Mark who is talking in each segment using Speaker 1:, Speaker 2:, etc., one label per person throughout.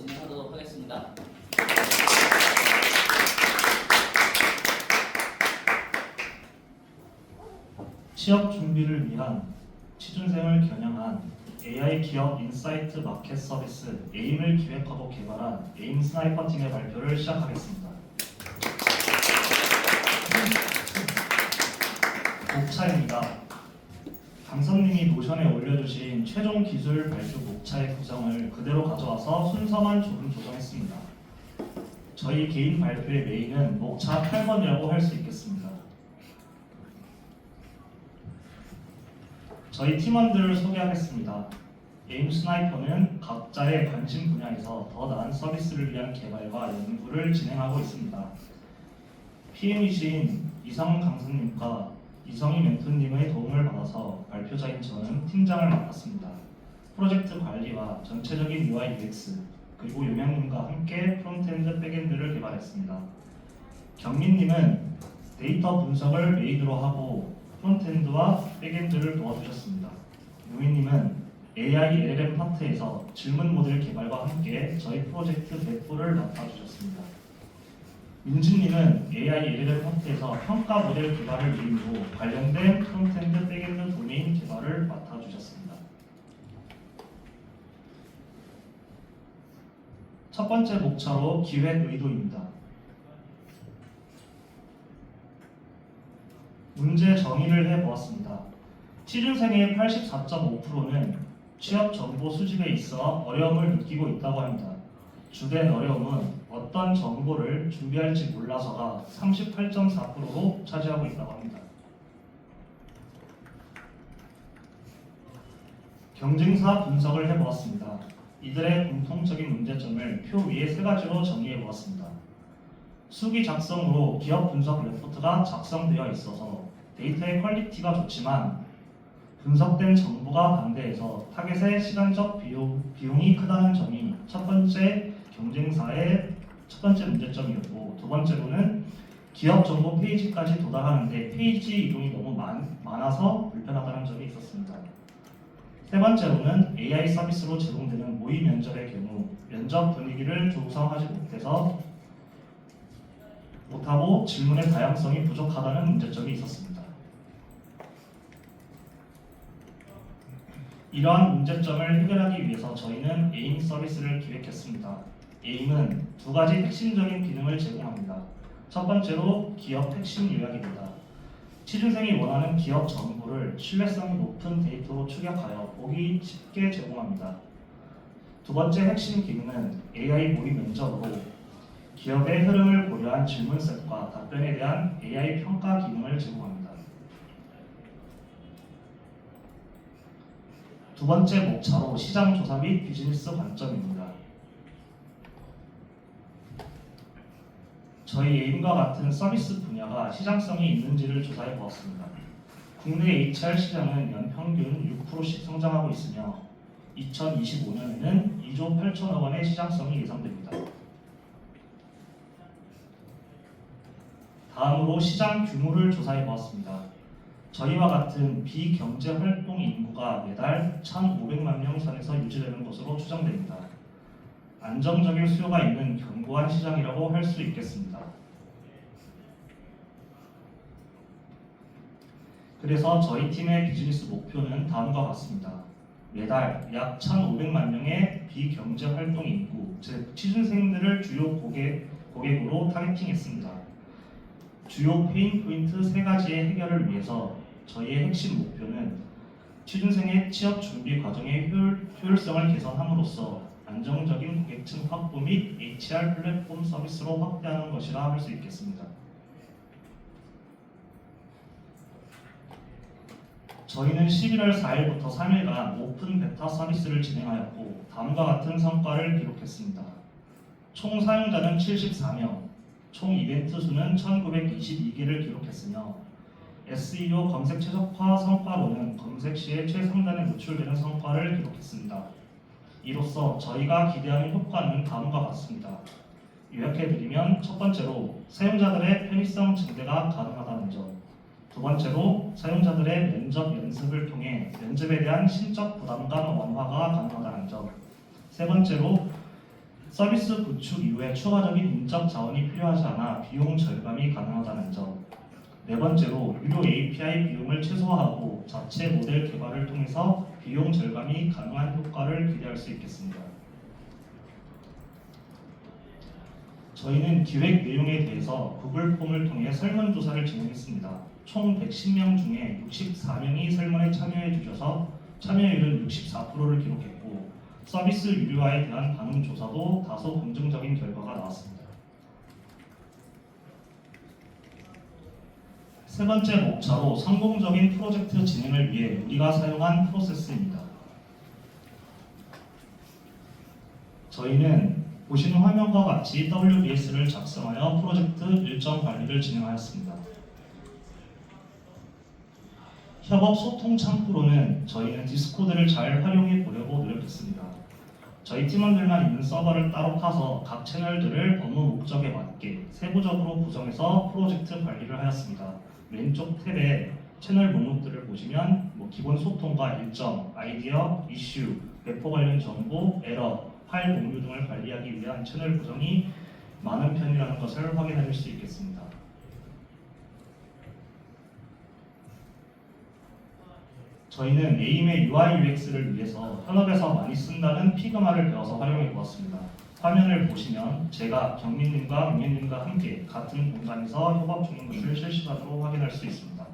Speaker 1: 진행하도록 하겠습니다.
Speaker 2: 취업 준비를 위한 취준생을 겨냥한 AI 기업 인사이트 마켓 서비스 에임을 기획하고 개발한 에임 스나이퍼 팀의 발표를 시작하겠습니다. 목차입니다. 강선님이 노션에 올려주신 최종 기술 발표 목차의 구성을 그대로 가져와서 순서만 조금 조정했습니다. 저희 개인 발표의 메인은 목차 8번이라고 할 수 있겠습니다. 저희 팀원들을 소개하겠습니다. 에임 스나이퍼는 각자의 관심 분야에서 더 나은 서비스를 위한 개발과 연구를 진행하고 있습니다. PM이신 이성 강사님과 이성희 멘토님의 도움을 받아서 발표자인 저는 팀장을 맡았습니다. 프로젝트 관리와 전체적인 UI UX 그리고 용양님과 함께 프론트엔드 백엔드를 개발했습니다. 경민님은 데이터 분석을 메인으로 하고 프론트엔드와 백엔드를 도와주셨습니다. 유미님은 AI LLM 파트에서 질문 모델 개발과 함께 저희 프로젝트 배포를 맡아주셨습니다. 민지님은 AI LLM 파트에서 평가 모델 개발을 메인으로 관련된 프론트엔드 백엔드 도메인 개발을 맡아주셨습니다. 첫 번째 목차로 기획 의도입니다. 문제 정의를 해보았습니다. 취준생의 84.5%는 취업 정보 수집에 있어 어려움을 느끼고 있다고 합니다. 주된 어려움은 어떤 정보를 준비할지 몰라서가 38.4%로 차지하고 있다고 합니다. 경쟁사 분석을 해보았습니다. 이들의 공통적인 문제점을 표 위에 세 가지로 정의해보았습니다. 수기 작성으로 기업 분석 레포트가 작성되어 있어서 데이터의 퀄리티가 좋지만 분석된 정보가 방대해서 타겟의 시간적 비용이 크다는 점이 첫 번째 경쟁사의 첫 번째 문제점이었고, 두 번째로는 기업 정보 페이지까지 도달하는데 페이지 이동이 너무 많아서 불편하다는 점이 있었습니다. 세 번째로는 AI 서비스로 제공되는 모의 면접의 경우 면접 분위기를 조성하지 못하고 질문의 다양성이 부족하다는 문제점이 있었습니다. 이러한 문제점을 해결하기 위해서 저희는 에임 서비스를 기획했습니다. 에임은 두 가지 핵심적인 기능을 제공합니다. 첫 번째로 기업 핵심 요약입니다. 취준생이 원하는 기업 정보를 신뢰성이 높은 데이터로 추격하여 보기 쉽게 제공합니다. 두 번째 핵심 기능은 AI 모의 면접으로 기업의 흐름을 고려한 질문셋과 답변에 대한 AI 평가 기능을 제공합니다. 두 번째 목차로 시장 조사 및 비즈니스 관점입니다. 저희 에임과 같은 서비스 분야가 시장성이 있는지를 조사해 보았습니다. 국내 HR 시장은 연평균 6%씩 성장하고 있으며 2025년에는 2조 8천억 원의 시장성이 예상됩니다. 다음으로 시장 규모를 조사해 보았습니다. 저희와 같은 비경제 활동 인구가 매달 1,500만 명 선에서 유지되는 것으로 추정됩니다. 안정적인 수요가 있는 견고한 시장이라고 할 수 있겠습니다. 그래서 저희 팀의 비즈니스 목표는 다음과 같습니다. 매달 약 1,500만 명의 비경제 활동 인구, 즉 취준생들을 주요 고객으로 타겟팅했습니다. 주요 페인 포인트 세 가지의 해결을 위해서 저희의 핵심 목표는 취준생의 취업 준비 과정의 효율성을 개선함으로써 안정적인 고객층 확보 및 HR 플랫폼 서비스로 확대하는 것이라 할 수 있겠습니다. 저희는 11월 4일부터 3일간 오픈 베타 서비스를 진행하였고 다음과 같은 성과를 기록했습니다. 총 사용자는 74명, 총 이벤트 수는 1922개를 기록했으며 SEO 검색 최적화 성과로는 검색 시에 최상단에 노출되는 성과를 기록했습니다. 이로써 저희가 기대하는 효과는 다음과 같습니다. 요약해드리면 첫 번째로 사용자들의 편의성 증대가 가능하다는 점, 두 번째로 사용자들의 면접 연습을 통해 면접에 대한 심적 부담감 완화가 가능하다는 점, 세 번째로 서비스 구축 이후에 추가적인 인적 자원이 필요하지 않아 비용 절감이 가능하다는 점. 네 번째로 유료 API 비용을 최소화하고 자체 모델 개발을 통해서 비용 절감이 가능한 효과를 기대할 수 있겠습니다. 저희는 기획 내용에 대해서 구글 폼을 통해 설문조사를 진행했습니다. 총 110명 중에 64명이 설문에 참여해 주셔서 참여율은 64%를 기록했고 서비스 유료화에 대한 반응 조사도 다소 긍정적인 결과가 나왔습니다. 세 번째 목차로 성공적인 프로젝트 진행을 위해 우리가 사용한 프로세스입니다. 저희는 보시는 화면과 같이 WBS를 작성하여 프로젝트 일정 관리를 진행하였습니다. 협업 소통 창구로는 저희는 디스코드를 잘 활용해 보려고 노력했습니다. 저희 팀원들만 있는 서버를 따로 파서 각 채널들을 업무 목적에 맞게 세부적으로 구성해서 프로젝트 관리를 하였습니다. 왼쪽 탭에 채널 목록들을 보시면 기본 소통과 일정, 아이디어, 이슈, 배포 관련 정보, 에러, 파일 공유 등을 관리하기 위한 채널 구성이 많은 편이라는 것을 확인하실 수 있겠습니다. 저희는 에임의 UI UX를 위해서 현업에서 많이 쓴다는 피그마를 배워서 활용해 보았습니다. 화면을 보시면 제가 경민님과 용현님과 함께 같은 공간에서 협업 중인 것을 실시간으로 확인할 수 있습니다.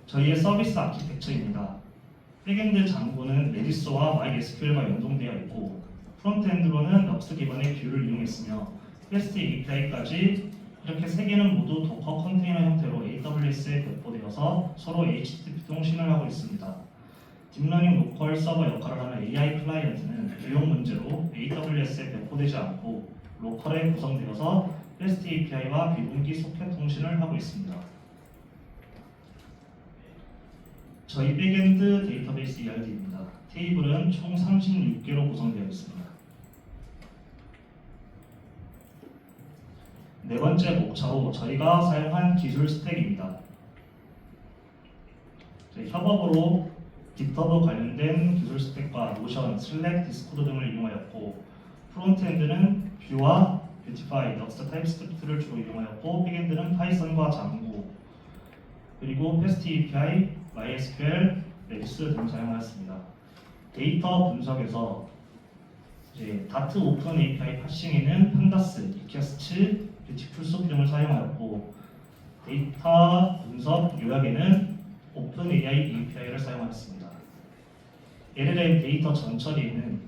Speaker 2: 저희의 서비스 아키텍처입니다. 백엔드 장부는 레디스와 MySQL과 연동되어 있고 프론트엔드로는 럭스 기반의 뷰를 이용했으며 REST API까지 이렇게 세 개는 모두 도커 컨테이너 형태로 AWS에 배포되어서 서로 HTTP 통신을 하고 있습니다. 딥러닝 로컬 서버 역할을 하는 AI 클라이언트는 비용 문제로 AWS에 배포되지 않고 로컬에 구성되어서 REST API와 비공기 소켓 통신을 하고 있습니다. 저희 백엔드 데이터베이스 ERD입니다. 테이블은 총 36개로 구성되어 있습니다. 네 번째 목차로 저희가 사용한 기술 스택입니다. 협업으로 깃허브 관련된 기술 스택과 노션, 슬랙, 디스코드 등을 이용하였고 프론트엔드는 뷰와 뷰티파이, 럭스 타입스크립트를 주로 이용하였고 백엔드는 파이썬과 장고 그리고 패스트 API, MySQL, 레디스 등을 사용하였습니다. 데이터 분석에서 다트 오픈 API 파싱에는 판다스, 이캐스트, 뷰티풀숲 등을 사용하였고 데이터 분석 요약에는 오픈 AI API를 사용하였습니다. LLM 데이터 전처리에는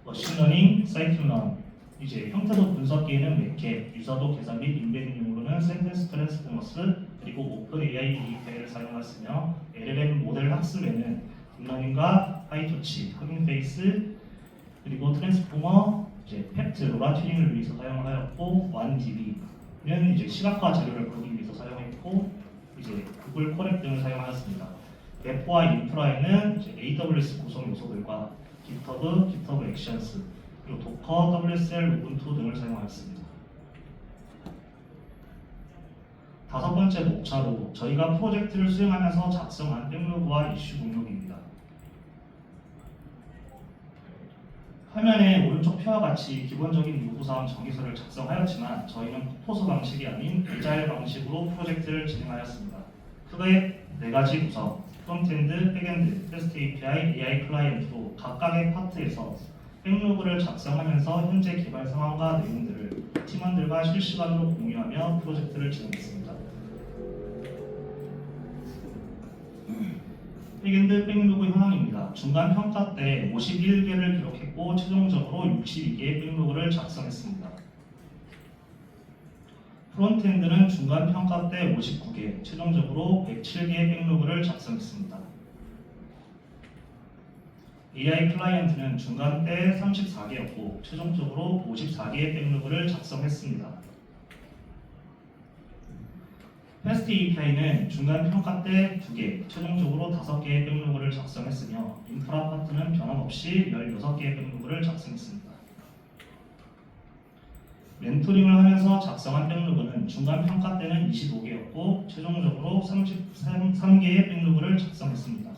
Speaker 2: 머신러닝, 사이클런, 형태도 분석기에는 맥캡, 유사도 계산 및 인베딩용으로는 센텐스 트랜스포머스 그리고 오픈 AI API를 사용하였으며 LLM 모델 학습에는 딥러닝과 파이토치, 허깅 페이스 그리고 트랜스포머, 팩트, 로라 튜닝을 위해서 사용을 하였고 OneDB는 시각화 자료를 보기 위해서 사용했고 구글 코렉 등을 사용하였습니다. 배포와 인프라에는 AWS 구성 요소들과 깃허브, 깃허브 액션스, 그리고 도커, WSL, 우분투 등을 사용하였습니다. 다섯 번째 목차로 저희가 프로젝트를 수행하면서 작성한 백로그와 이슈 목록입니다. 화면의 오른쪽 표와 같이 기본적인 요구사항 정의서를 작성하였지만 저희는 포포스 방식이 아닌 애자일 방식으로 프로젝트를 진행하였습니다. 크게 네 가지 구성, 프론트엔드, 백엔드, REST API, AI 클라이언트로 각각의 파트에서 백로그를 작성하면서 현재 개발 상황과 내용들을 팀원들과 실시간으로 공유하며 프로젝트를 진행했습니다. 백엔드 백로그 현황입니다. 중간 평가 때 51개를 기록했고 최종적으로 62개의 백로그를 작성했습니다. 프론트엔드는 중간 평가 때 59개, 최종적으로 107개의 백로그를 작성했습니다. AI 클라이언트는 중간 때 34개였고 최종적으로 54개의 백로그를 작성했습니다. 패스트 API는 중간 평가 때 2개, 최종적으로 5개의 백로그를 작성했으며 인프라 파트는 변함없이 16개의 백로그를 작성했습니다. 멘토링을 하면서 작성한 백로그는 중간 평가 때는 25개였고 최종적으로 33개의 백로그를 작성했습니다.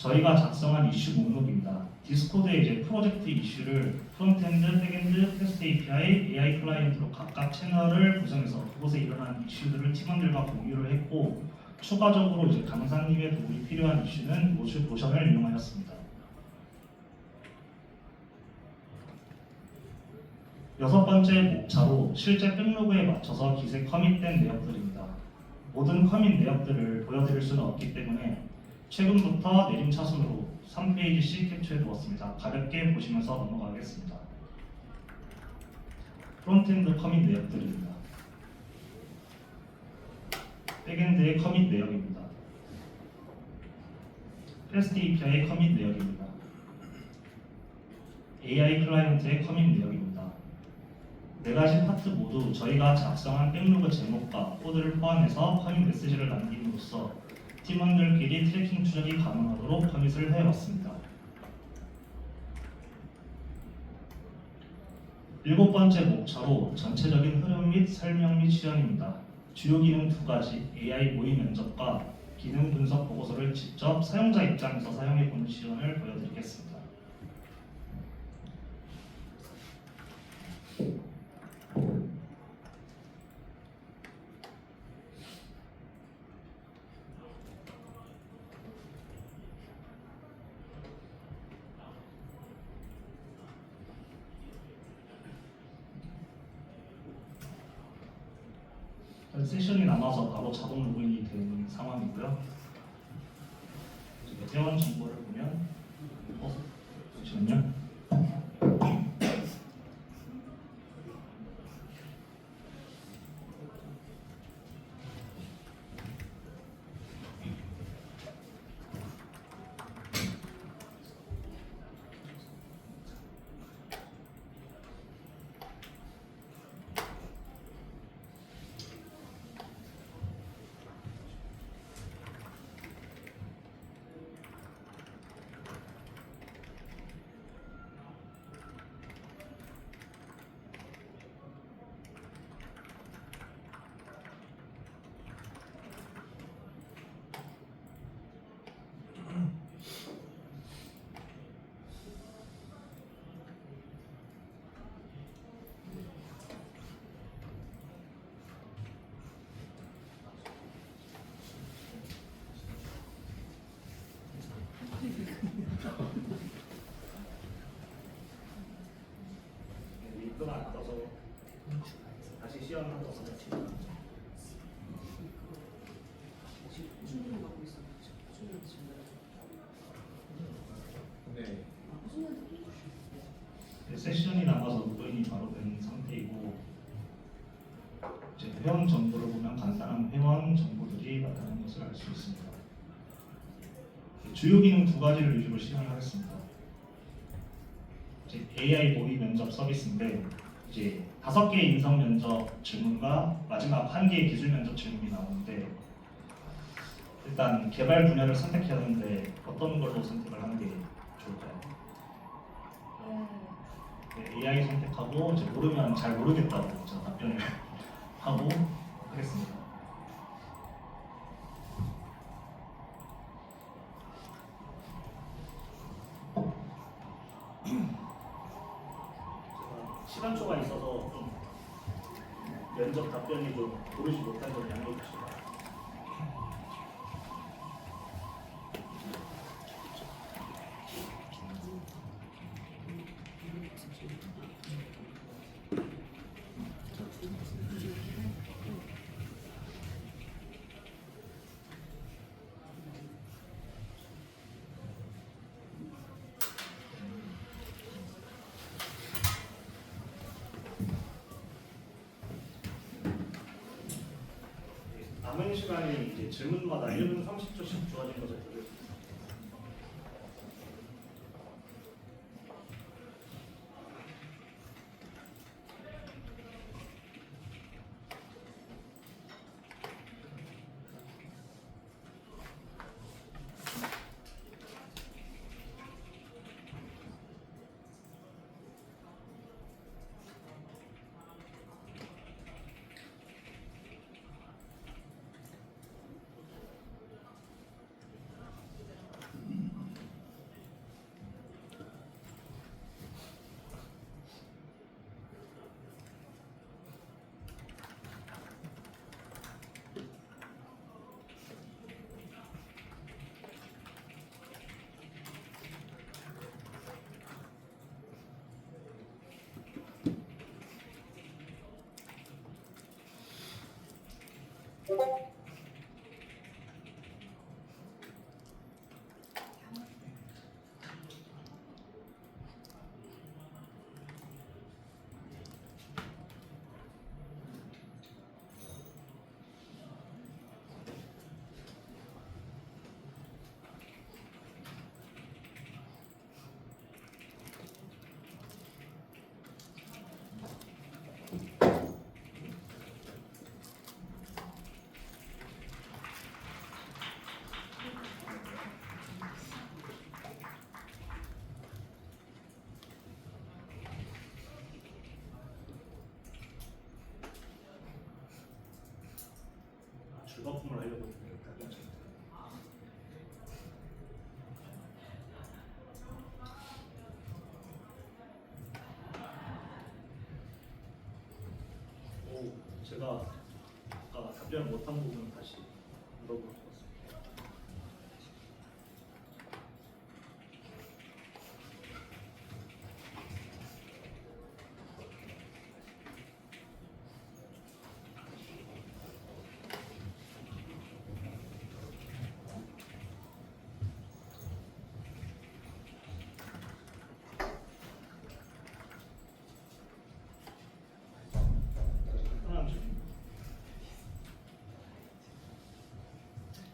Speaker 2: 저희가 작성한 이슈 목록입니다. 디스코드에 이제 프로젝트 이슈를 프론트엔드, 백엔드, 테스트 API, AI 클라이언트로 각각 채널을 구성해서 그곳에 일어난 이슈들을 팀원들과 공유를 했고, 추가적으로 이제 강사님의 도움이 필요한 이슈는 노션을 이용하였습니다. 여섯 번째 목차로 실제 백로그에 맞춰서 기세 커밋된 내역들입니다. 모든 커밋 내역들을 보여드릴 수는 없기 때문에 최근부터 내림차순으로 3페이지씩 캡처해 두었습니다. 가볍게 보시면서 넘어가겠습니다. 프론트엔드 커밋 내역들입니다. 백엔드의 커밋 내역입니다. REST API의 커밋 내역입니다. AI 클라이언트의 커밋 내역입니다. 네 가지 파트 모두 저희가 작성한 백로그 제목과 코드를 포함해서 커밋 메시지를 남김으로써 팀원들끼리 트래킹 추적이 가능하도록 커밋을 해왔습니다. 일곱 번째 목차로 전체적인 흐름 및 설명 및 시연입니다. 주요 기능 두 가지, AI 모의 면접과 기능 분석 보고서를 직접 사용자 입장에서 사용해보는 시연을 보여드리겠습니다. 세션이 남아서 바로 자동 로그인이 된 상황이고요. 회원 정보를 보면 잠시만요. 링크가 안 떠서 다시 시연하도록 하겠습니다. 세션이 남아서 로그인이 바로 된 상태이고, 이제 회원 정보를 보면 간단한 회원 정보들이 나타나는 것을 알 수 있습니다. 주요 기능 두 가지를 위주로 시연하겠습니다. AI 모의 면접 서비스인데, 이제 5개의 인성 면접 질문과 마지막 1개의 기술 면접 질문이 나오는데, 일단 개발 분야를 선택해야 하는데 어떤 걸로 선택을 하는 게 좋을까요? 네, AI 선택하고, 이제 모르면 잘 모르겠다고 제가 답변을 하고 하겠습니다. 시간초가 있어서 좀 면접 답변이 좀 고르지 못한 걸 양해해 주시고. 남은 시간이 이제 질문마다 1분 30초씩 주어진 것을 보여드립니다. 줄거품을 하려고 했는데 제가 아까 답변 못한 부분은 다시 물어볼 것 같습니다.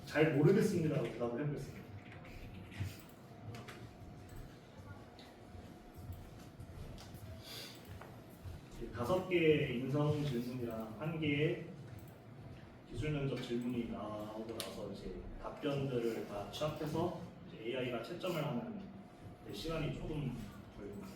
Speaker 2: 잘 모르겠습니다라고 대답을 해보겠습니다. 다섯 개의 인성 질문이랑 한 개의 기술 면접 질문이 나오고 나서 이제 답변들을 다 취합해서 AI가 채점을 하는 시간이 조금 걸립니다.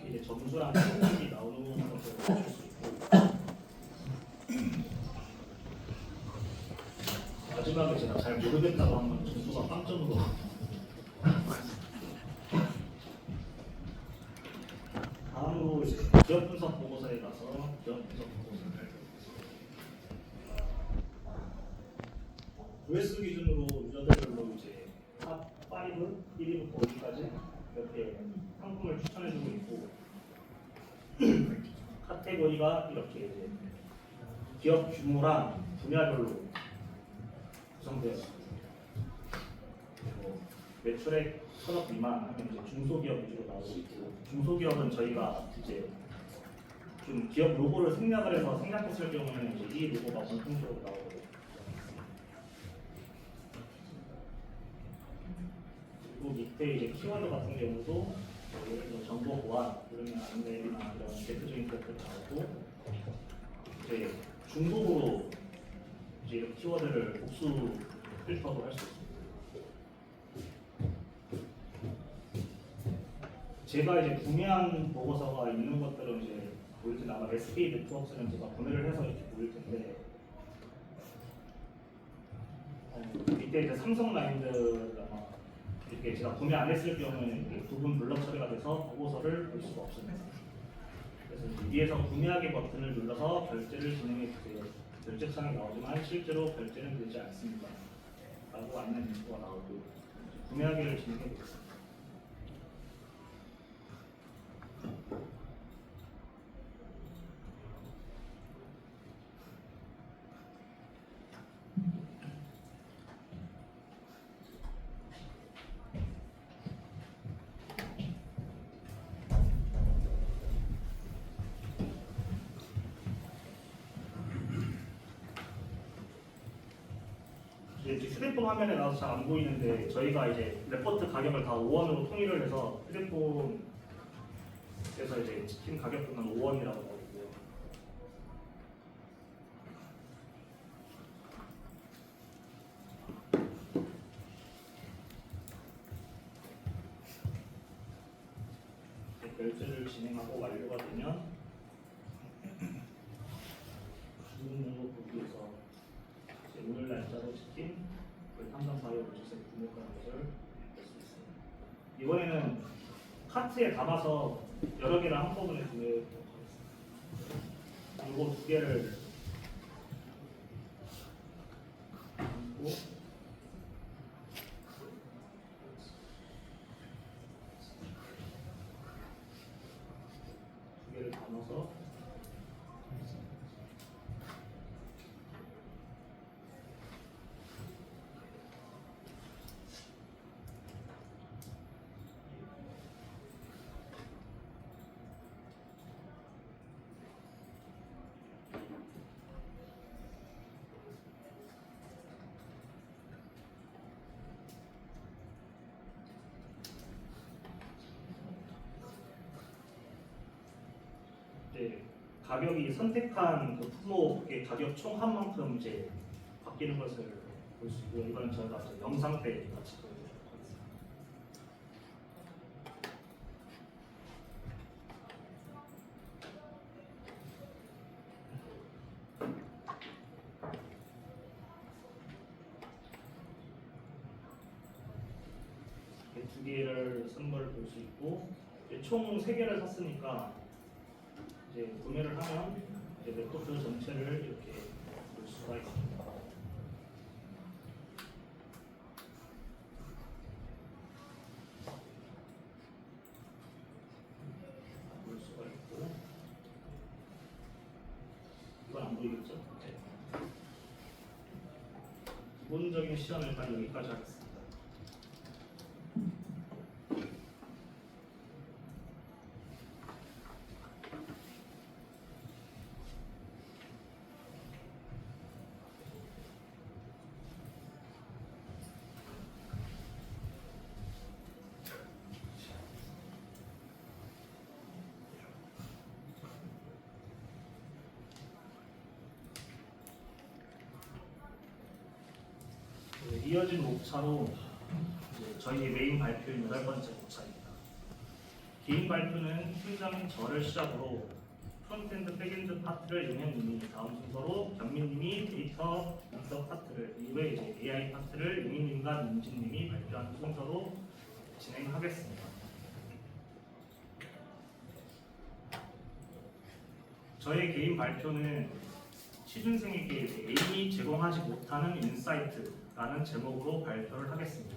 Speaker 2: 이제 점수랑 성적이 나오는 것을 볼 수 있고 마지막에 제가 잘 모르겠다고 하면 점수가 빵점으로 다음으로 이제 기업 분석 보고서에 가서 기업 분석 보고서를 조회수 기준으로 유저들별로 이제 탑5, 1위부터 5위까지 이렇게 상품을 추천해주고 있고 카테고리가 이렇게 이제 기업 규모랑 분야별로 구성되어 있습니다. 매출액 1,000억 미만 하면 이제 중소기업 위주로 나오고 있고 중소기업은 저희가 이제 좀 기업 로고를 생략을 해서 생략했을 경우에는 이제 이 로고가 공통적으로 나오거든요. 그리고 밑에 이제 키워드 같은 경우도 예를 들어 정보 보안, 그러면 안내나 이런 대표적인 것들 나오고 이제 중복으로 이제 이런 키워드를 복수 필터도 할 수 있습니다. 제가 이제 구매한 보고서가 있는 것들은 이제 보일 텐데 아마 SK 네트워크는 제가 구매를 해서 이렇게 보일 텐데 밑에 이제 삼성 라인드 아마 이렇게 제가 구매 안 했을 경우에는 부분 블럭 처리가 돼서 보고서를 볼 수가 없습니다. 그래서 위에서 구매하기 버튼을 눌러서 결제를 진행해 주세요. 결제창이 나오지만 실제로 결제는 되지 않습니다. 라고 안내 문구가 나오고 구매하기를 진행해 보겠습니다. 이제 휴대폰 화면에 나와서 잘 안 보이는데 저희가 이제 레포트 가격을 다 5원으로 통일을 해서 휴대폰에서 이제 치킨 가격분은 5원이라고 나오고요. 결제를 진행하고 완료가 되면 주문 목록 보기에서 이번에는 카트에 담아서 여러 개를 한꺼번에 구매하도록 하겠습니다. 이거 두 개를 담고 두 개를 담아서 이제 가격이 선택한 그 품목의 가격 총 한 만큼 이제 바뀌는 것을 볼 수 있고요. 이거는 저희가 이제 영상 때 같이 보여드리도록 하겠습니다. 이렇게 두 개를 쓴 걸 볼 수 있고 이제 총 세 개를 샀으니까 이제 구매를 하면 이제 레포트 전체를 이렇게 볼 수가 있습니다. 볼 수가 있고 이건 안 보이겠죠? 네. 기본적인 시험을 일단 여기까지 하겠습니다. 네, 이어진 목차로 이제 저희의 메인 발표인 8번째 목차입니다. 개인 발표는 팀장 저를 시작으로 프론트엔드, 백엔드 파트를 용현님이, 다음 순서로 경민님이 데이터 분석 파트를, 이후에 이제 AI 파트를 용인님과 민진님이 발표하는 순서로 진행하겠습니다. 저의 개인 발표는 취준생에게 A이 제공하지 못하는 인사이트라는 제목으로 발표를 하겠습니다.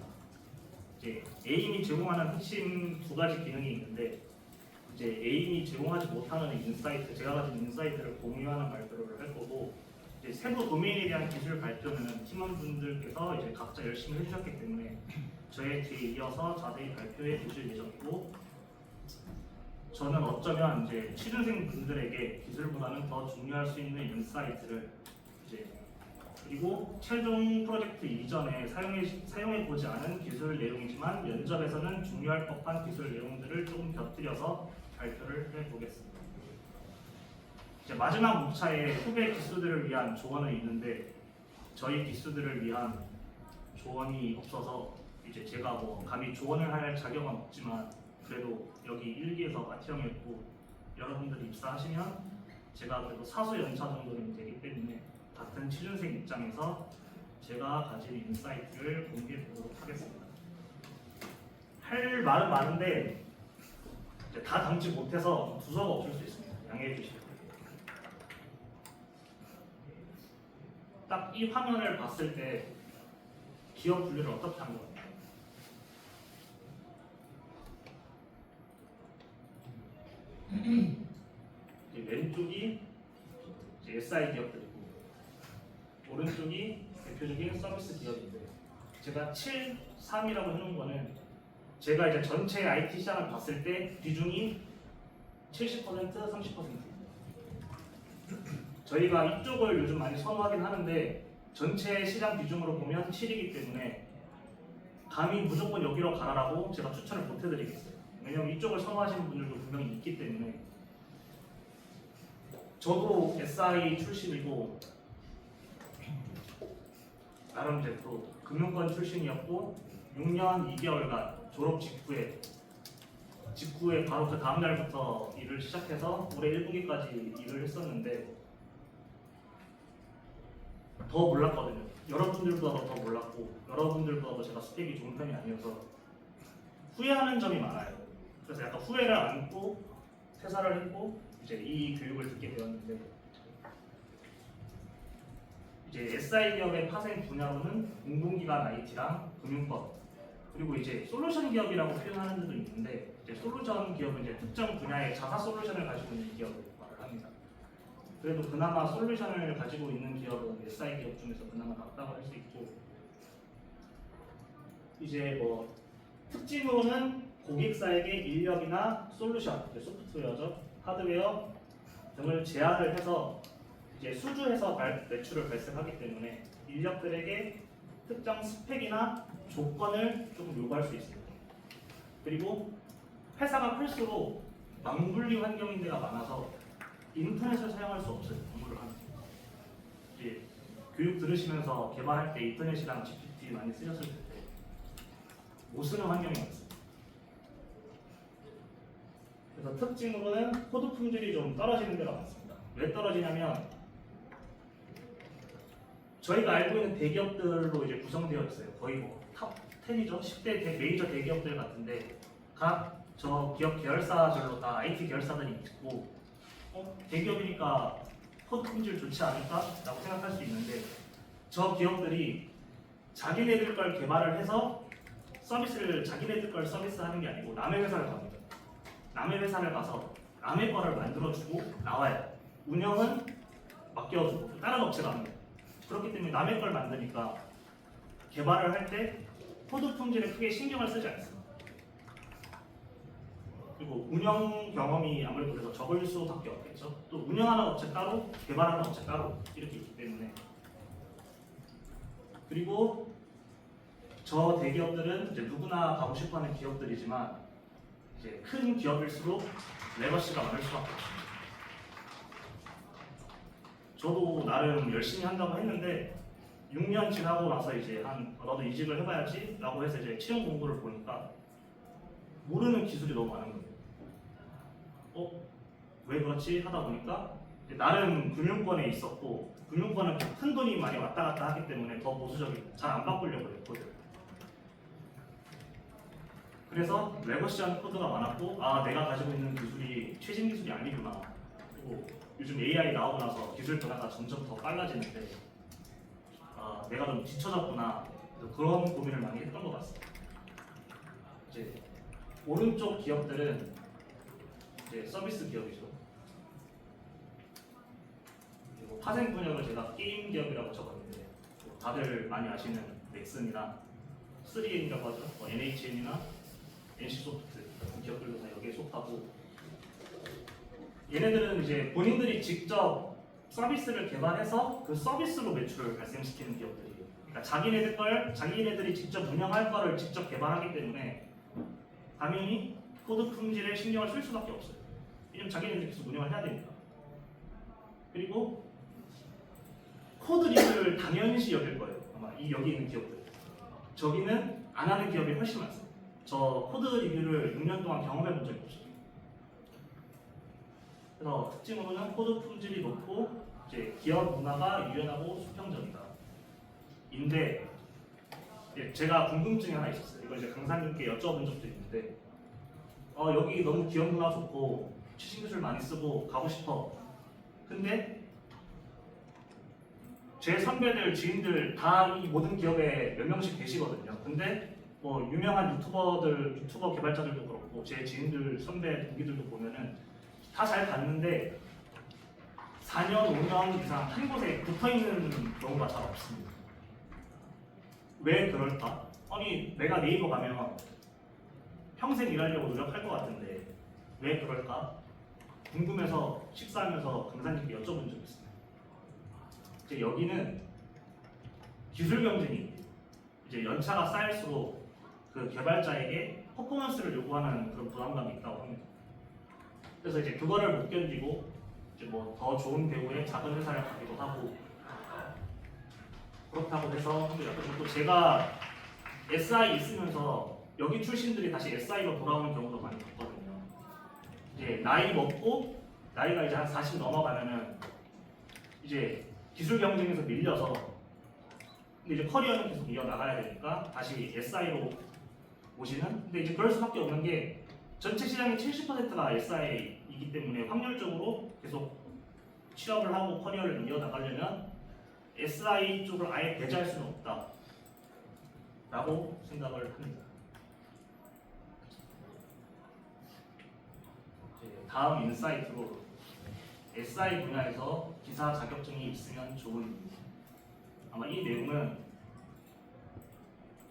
Speaker 2: 이제 에임이 제공하는 핵심 두 가지 기능이 있는데 이제 에임이 제공하지 못하는 인사이트, 제가 가진 인사이트를 공유하는 발표를 할 거고 이제 세부 도메인에 대한 기술 발표는 팀원분들께서 이제 각자 열심히 해주셨기 때문에 저의 뒤에 이어서 자세히 발표해 주실 예정이고 저는 어쩌면 이제 취준생 분들에게 기술보다는 더 중요할 수 있는 인사이트를 이제 그리고 최종 프로젝트 이전에 사용해 보지 않은 기술 내용이지만 면접에서는 중요할 법한 기술 내용들을 조금 곁들여서 발표를 해보겠습니다. 이제 마지막 목차에 후배 기수들을 위한 조언은 있는데 저희 기수들을 위한 조언이 없어서 이제 제가 뭐 감히 조언을 할 자격은 없지만 그래도 여기 1기에서 마티형이었고 여러분들이 입사하시면 제가 그래도 사수 연차 정도는 되기 때문에 같은 취준생 입장에서 제가 가진 인사이트를 공개해 보도록 하겠습니다. 할 말은 많은데 이제 다 담지 못해서 두서가 없을 수 있습니다. 양해해 주시고요. 딱 이 화면을 봤을 때 기업 분류를 어떻게 한 겁니까? 왼쪽이 이제 SI 기업들이고 오른쪽이 대표적인 서비스 기업인데 제가 7, 3이라고 해놓은 거는 제가 이제 전체 IT 시장을 봤을 때 비중이 70%, 30%입니다. 저희가 이쪽을 요즘 많이 선호하긴 하는데 전체 시장 비중으로 보면 7이기 때문에 감히 무조건 여기로 가라라고 제가 추천을 못 해드리겠어요. 왜냐면 이쪽을 선호하시는 분들도 분명히 있기 때문에 저도 SI 출신이고 나름 이제 또 금융권 출신이었고 6년 2개월간 졸업 직후에 바로 그 다음 날부터 일을 시작해서 올해 1분기까지 일을 했었는데 더 몰랐거든요. 여러분들보다도 더 몰랐고 여러분들보다도 제가 스펙이 좋은 편이 아니어서 후회하는 점이 많아요. 그래서 약간 후회를 안고 퇴사를 했고 이제 이 교육을 듣게 되었는데, 이제 SI 기업의 파생 분야로는 공공기관 IT랑 금융법, 그리고 이제 솔루션 기업이라고 표현하는 데도 있는데, 이제 솔루션 기업은 이제 특정 분야의 자사 솔루션을 가지고 있는 기업을 말을 합니다. 그래도 그나마 솔루션을 가지고 있는 기업은 SI 기업 중에서 그나마 낫다고 할 수 있고, 이제 뭐 특징으로는 고객사에게 인력이나 솔루션, 소프트웨어죠, 하드웨어 등을 제안을 해서 이제 수주해서 매출을 발생하기 때문에 인력들에게 특정 스펙이나 조건을 조금 요구할 수 있습니다. 그리고 회사가 클수록 망분리 환경인 데가 많아서 인터넷을 사용할 수 없어요. 공부를 하면. 이제 교육 들으시면서 개발할 때 인터넷이랑 GPT 많이 쓰셨을 텐데 못 쓰는 환경이 많습니다. 그래서 특징으로는 코드 품질이 좀 떨어지는 데가 많습니다. 왜 떨어지냐면 저희가 알고 있는 대기업들로 이제 구성되어 있어요. 거의 뭐탑 10이죠. 10대 메이저 대기업들 같은데 각 저 기업 계열사별로 다 IT 계열사들이 있고, 대기업이니까 코드 품질 좋지 않을까라고 생각할 수 있는데, 저 기업들이 자기네들 걸 개발을 해서 서비스를 자기네들 걸 서비스하는 게 아니고 남의 회사를 갑니다. 남의 회사를 가서 남의 거를 만들어주고 나와요. 운영은 맡겨주고 다른 업체가 합니다. 그렇기 때문에 남의 걸 만드니까 개발을 할 때 코드 품질에 크게 신경을 쓰지 않습니다. 그리고 운영 경험이 아무래도 그래서 적을 수밖에 없겠죠. 또 운영하는 업체 따로, 개발하는 업체 따로 이렇게 있기 때문에. 그리고 저 대기업들은 이제 누구나 가고 싶어하는 기업들이지만 이제 큰 기업일수록 레거시가 많을 수밖에 없습니다. 저도 나름 열심히 한다고 했는데 6년 지나고 나서 이제 너도 이직을 해봐야지 라고 해서 이제 채용 공고를 보니까 모르는 기술이 너무 많은 거예요. 왜 그렇지 하다 보니까 나름 금융권에 있었고, 금융권은 큰 돈이 많이 왔다 갔다 하기 때문에 더 보수적이고 잘 안 바꾸려고 했거든요. 그래서 레거시한 코드가 많았고, 내가 가지고 있는 기술이 최신 기술이 아니구나. 그리고 요즘 AI 나오고 나서 기술 변화가 점점 더 빨라지는데 내가 좀 뒤처졌구나. 그런 고민을 많이 했던 것 같습니다. 이제 오른쪽 기업들은 이제 서비스 기업이죠. 그리고 파생 분야로 제가 게임 기업이라고 적었는데 다들 많이 아시는 넥슨이나 3M이라고 하죠. NHN이나 NC소프트 같은 기업들도 다 여기에 속하고, 얘네들은 이제 본인들이 직접 서비스를 개발해서 그 서비스로 매출을 발생시키는 기업들이에요. 그러니까 자기네들이 직접 운영할 거를 직접 개발하기 때문에 당연히 코드 품질에 신경을 쓸 수밖에 없어요. 왜냐면 자기네들이 계속 운영을 해야 되니까. 그리고 코드 리뷰를 당연시 여길 거예요. 아마 여기 있는 기업들. 저기는 안 하는 기업이 훨씬 많습니다. 저 코드 리뷰를 6년 동안 경험해 본 적이 없어요. 그래서 특징으로는 코드 품질이 높고 이제 기업 문화가 유연하고 수평적이다. 인데 제가 궁금증이 하나 있었어요. 이걸 이제 강사님께 여쭤본 적도 있는데, 여기 너무 기업 문화 좋고 최신 기술 많이 쓰고 가고 싶어. 근데 제 선배들, 지인들 다 이 모든 기업에 몇 명씩 계시거든요. 근데 뭐 유명한 유튜버 개발자들도 그렇고 제 지인들, 선배, 동기들도 보면은 다 잘 갔는데 4년, 5년 이상 한 곳에 붙어있는 경우가 잘 없습니다. 왜 그럴까? 아니 내가 네이버 가면 평생 일하려고 노력할 것 같은데 왜 그럴까? 궁금해서 식사하면서 강사님께 여쭤본 적이 있습니다. 이제 여기는 기술 경쟁이 이제 연차가 쌓일수록 그 개발자에게 퍼포먼스를 요구하는 그런 부담감이 있다고 합니다. 그래서 이제 그거를 못 견디고 이제 뭐 더 좋은 배우의 작은 회사를 가기도 하고, 그렇다고 해서 또 제가 SI 있으면서 여기 출신들이 다시 SI로 돌아오는 경우도 많이 봤거든요. 이제 나이 먹고 나이가 이제 한 40 넘어가면은 이제 기술 경쟁에서 밀려서, 근데 이제 커리어는 계속 이어나가야 되니까 다시 SI로 보시는. 근데 이제 그럴 수밖에 없는 게 전체 시장의 70%가 SI이기 때문에 확률적으로 계속 취업을 하고 커리어를 이어나가려면 SI 쪽을 아예 배제할 수는 없다라고 생각을 합니다. 다음 인사이트로 SI 분야에서 기사 자격증이 있으면 좋은 이유. 아마 이 내용은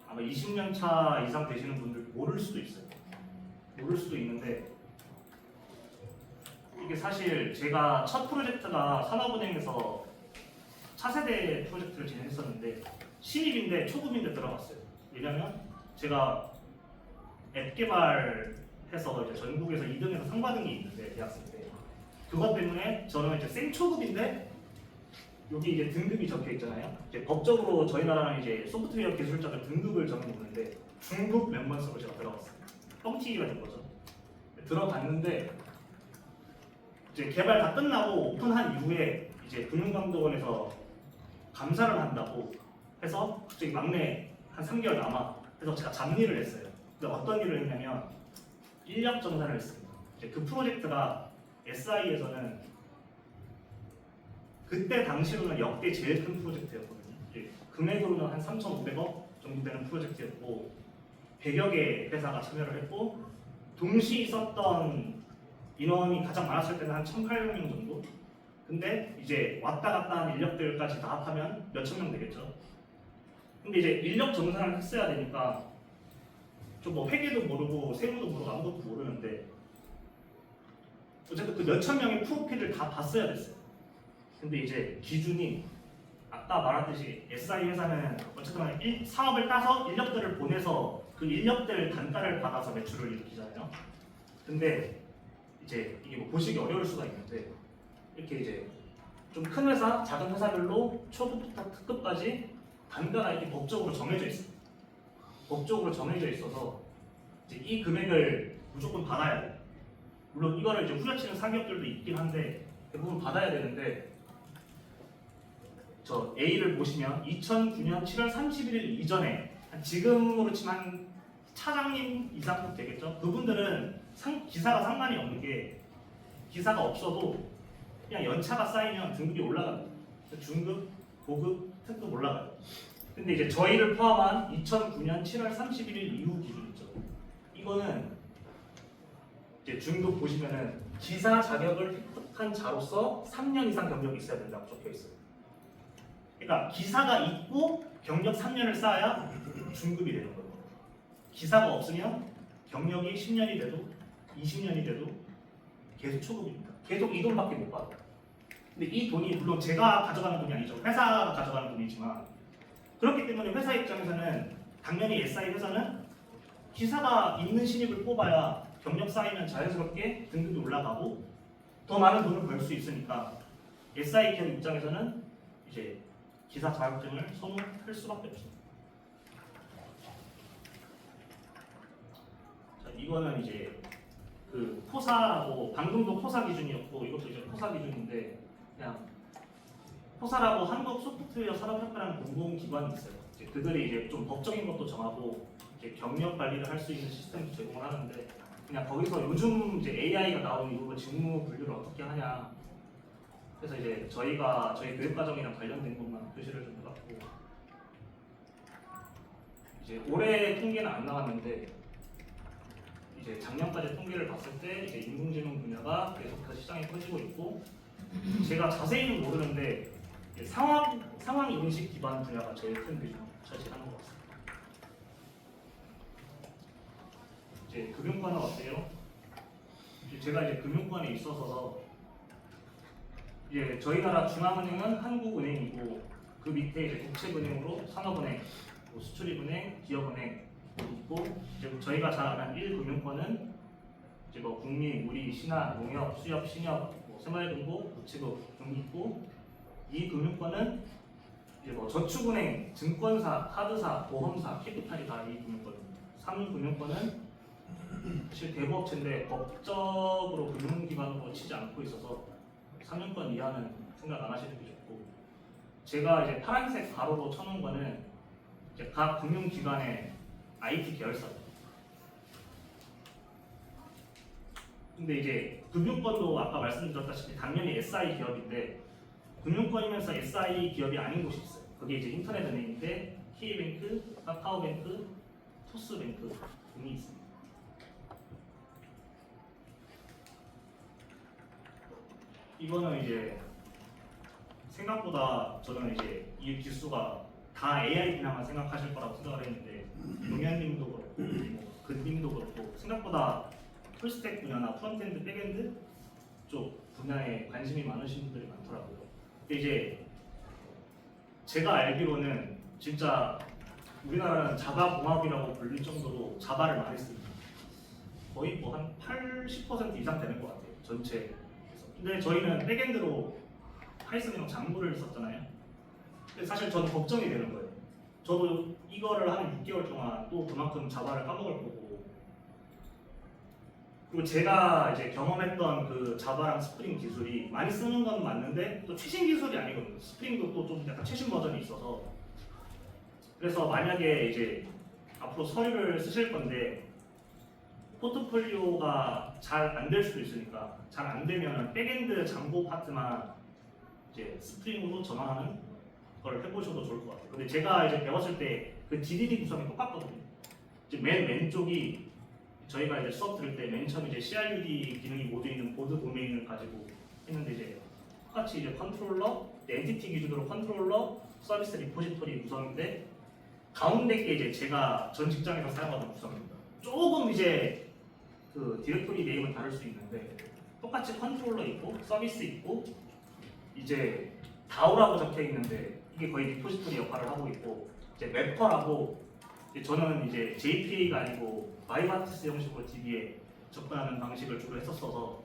Speaker 2: 아마 20년 차 이상 되시는 분들 모를 수도 있어요. 모를 수도 있는데 이게 사실 제가 첫 프로젝트가 산업은행에서 차세대 프로젝트를 진행했었는데 신입인데 초급인데 들어갔어요. 왜냐면 제가 앱 개발해서 이제 전국에서 2등에서 상 받은 게 있는데 대학생 때 그것 때문에 저는 이제 생초급인데 여기 이제 등급이 적혀 있잖아요. 이제 법적으로 저희 나라는 이제 소프트웨어 기술자들 등급을 정해놓는데 중급 멤버스로 제가 들어갔어요. 뻥튀기가 된 거죠. 들어갔는데 이제 개발 다 끝나고 오픈한 이후에 이제 금융감독원에서 감사를 한다고 해서 갑자기 막내 한 3개월 남아 그래서 제가 잡일을 했어요. 근데 어떤 일을 했냐면 인력 정산을 했습니다. 이제 그 프로젝트가 SI에서는 그때 당시로는 역대 제일 큰 프로젝트였거든요. 금액으로는 한 3,500억 정도 되는 프로젝트였고 100여 개 회사가 참여를 했고 동시 있었던 인원이 가장 많았을 때는 한 1,800명 정도. 근데 이제 왔다 갔다 한 인력들까지 다 합하면 몇천 명 되겠죠. 근데 이제 인력 정산을 했어야 되니까 좀 뭐 회계도 모르고 세무도 모르고 아무것도 모르는데 어쨌든 그 몇천 명의 프로필을 다 봤어야 됐어요. 근데 이제 기준이 아까 말했듯이 SI 회사는 어쨌든 사업을 따서 인력들을 보내서 그 인력들 단가를 받아서 매출을 일으키잖아요. 근데 이제 이게 뭐 보시기 어려울 수가 있는데 이렇게 이제 좀 큰 회사, 작은 회사별로 초급부터 특급까지 단가가 이렇게 법적으로 정해져 있어요. 법적으로 정해져 있어서 이제 이 금액을 무조건 받아야 돼요. 물론 이거를 이제 후려치는 사기업들도 있긴 한데 대부분 받아야 되는데 저 A를 보시면 2009년 7월 31일 이전에 지금으로 치면 한 차장님 이상 되겠죠? 그분들은 기사가 상관이 없는 게 기사가 없어도 그냥 연차가 쌓이면 등급이 올라갑니다. 중급, 고급, 특급 올라가요. 근데 이제 저희를 포함한 2009년 7월 31일 이후 기준 있죠. 이거는 이제 중급 보시면은 기사 자격을 획득한 자로서 3년 이상 경력이 있어야 된다고 적혀 있어요. 그러니까 기사가 있고 경력 3년을 쌓아야 중급이 되는 거예요. 기사가 없으면 경력이 10년이 돼도 20년이 돼도 계속 초급입니다. 계속 이 돈밖에 못 받아요. 근데 이 돈이 물론 제가 가져가는 돈이 아니죠. 회사가 가져가는 돈이지만 그렇기 때문에 회사 입장에서는 당연히 SI 회사는 기사가 있는 신입을 뽑아야 경력 쌓이면 자연스럽게 등급이 올라가고 더 많은 돈을 벌 수 있으니까 SI 기업 입장에서는 이제 기사 자격증을 선호할 수밖에 없습니다. 자, 이거는 이제 그 포사라고 방금도 포사 기준이었고 이것도 이제 포사 기준인데 그냥 포사라고 한국 소프트웨어 산업협회라는 공공기관이 있어요. 이제 그들이 이제 좀 법적인 것도 정하고 이제 경력 관리를 할 수 있는 시스템도 제공을 하는데 그냥 거기서 요즘 이제 AI가 나온 이후로 직무 분류를 어떻게 하냐. 그래서 이제 저희 교육 과정이랑 관련된 것만 표시를 좀 해봤고 이제 올해 통계는 안 나왔는데 이제 작년까지 통계를 봤을 때 이제 인공지능 분야가 계속해서 시장이 커지고 있고 제가 자세히는 모르는데 상황 인식 기반 분야가 제일 큰 비중을 차지하는 것 같습니다. 이제 금융권은 어때요? 제가 이제 금융권에 있어서 이제 저희 나라 중앙은행은 한국은행이고 그 밑에 이제 국책은행으로 산업은행, 뭐 수출입은행, 기업은행 있고 이제 저희가 잘 아는 1금융권은 이제 뭐 국민, 우리, 신한, 농협, 수협, 신협, 뭐 새마을금고, 우체국 등 있고 2금융권은 이제 뭐 저축은행, 증권사, 카드사, 보험사, 캐피탈이 다 2금융권입니다. 3금융권은 사실 대부업체인데 법적으로 금융기관으로 치지 않고 있어서 3년권 이하는 생각 안 하시는 게 좋고 제가 이제 파란색 가로로 쳐놓은 거는 이제 각 금융기관의 IT 계열사 근데 이제 금융권도 아까 말씀드렸다시피 당연히 SI 기업인데 금융권이면서 SI 기업이 아닌 곳이 있어요. 그게 이제 인터넷 은행인데 K뱅크, 카카오뱅크, 토스뱅크 등이 있습니다. 이거는 이제 생각보다 저는 이제 이 기수가 다 AI 분야만 생각하실 거라고 생각을 했는데 용현님도 그렇고 뭐 근님도 그렇고 생각보다 풀스택 분야나 프론트엔드, 백엔드 쪽 분야에 관심이 많으신 분들이 많더라고요. 근데 이제 제가 알기로는 진짜 우리나라는 자바 공학이라고 불릴 정도로 자바를 많이 씁니다. 거의 뭐 한 80% 이상 되는 것 같아요. 전체. 근데 저희는 백엔드로 파이썬이랑 장구를 썼잖아요. 근데 사실 저는 걱정이 되는 거예요. 저도 이거를 한 6개월 동안 또 그만큼 자바를 까먹을 거고 그리고 제가 이제 경험했던 그 자바랑 스프링 기술이 많이 쓰는 건 맞는데 또 최신 기술이 아니거든요. 스프링도 또 좀 약간 최신 버전이 있어서 그래서 만약에 이제 앞으로 서류를 쓰실 건데 포트폴리오가 잘 안 될 수도 있으니까 잘 안 되면 백엔드 장고 파트만 이제 스프링으로 전환하는 걸 해보셔도 좋을 것 같아요. 근데 제가 이제 배웠을 때 그 DDD 구성이 똑같거든요. 이제 맨 왼쪽이 저희가 이제 수업 들을 때 맨 처음 이제 CRUD 기능이 모두 있는 보드 도메인을 가지고 했는데 이제 똑같이 이제 컨트롤러, 엔티티 기준으로 컨트롤러, 서비스 리포지토리 구성인데 가운데 게 이제 제가 전 직장에서 사용하던 구성입니다. 조금 이제 그 디렉토리 네임은 다를 수 있는데 똑같이 컨트롤러 있고 서비스 있고 이제 DAO라고 적혀 있는데 이게 거의 리포지토리 역할을 하고 있고 이제 래퍼라고 저는 이제 JPA가 아니고 마이바티스 형식으로 DB에 접근하는 방식을 주로 했었어서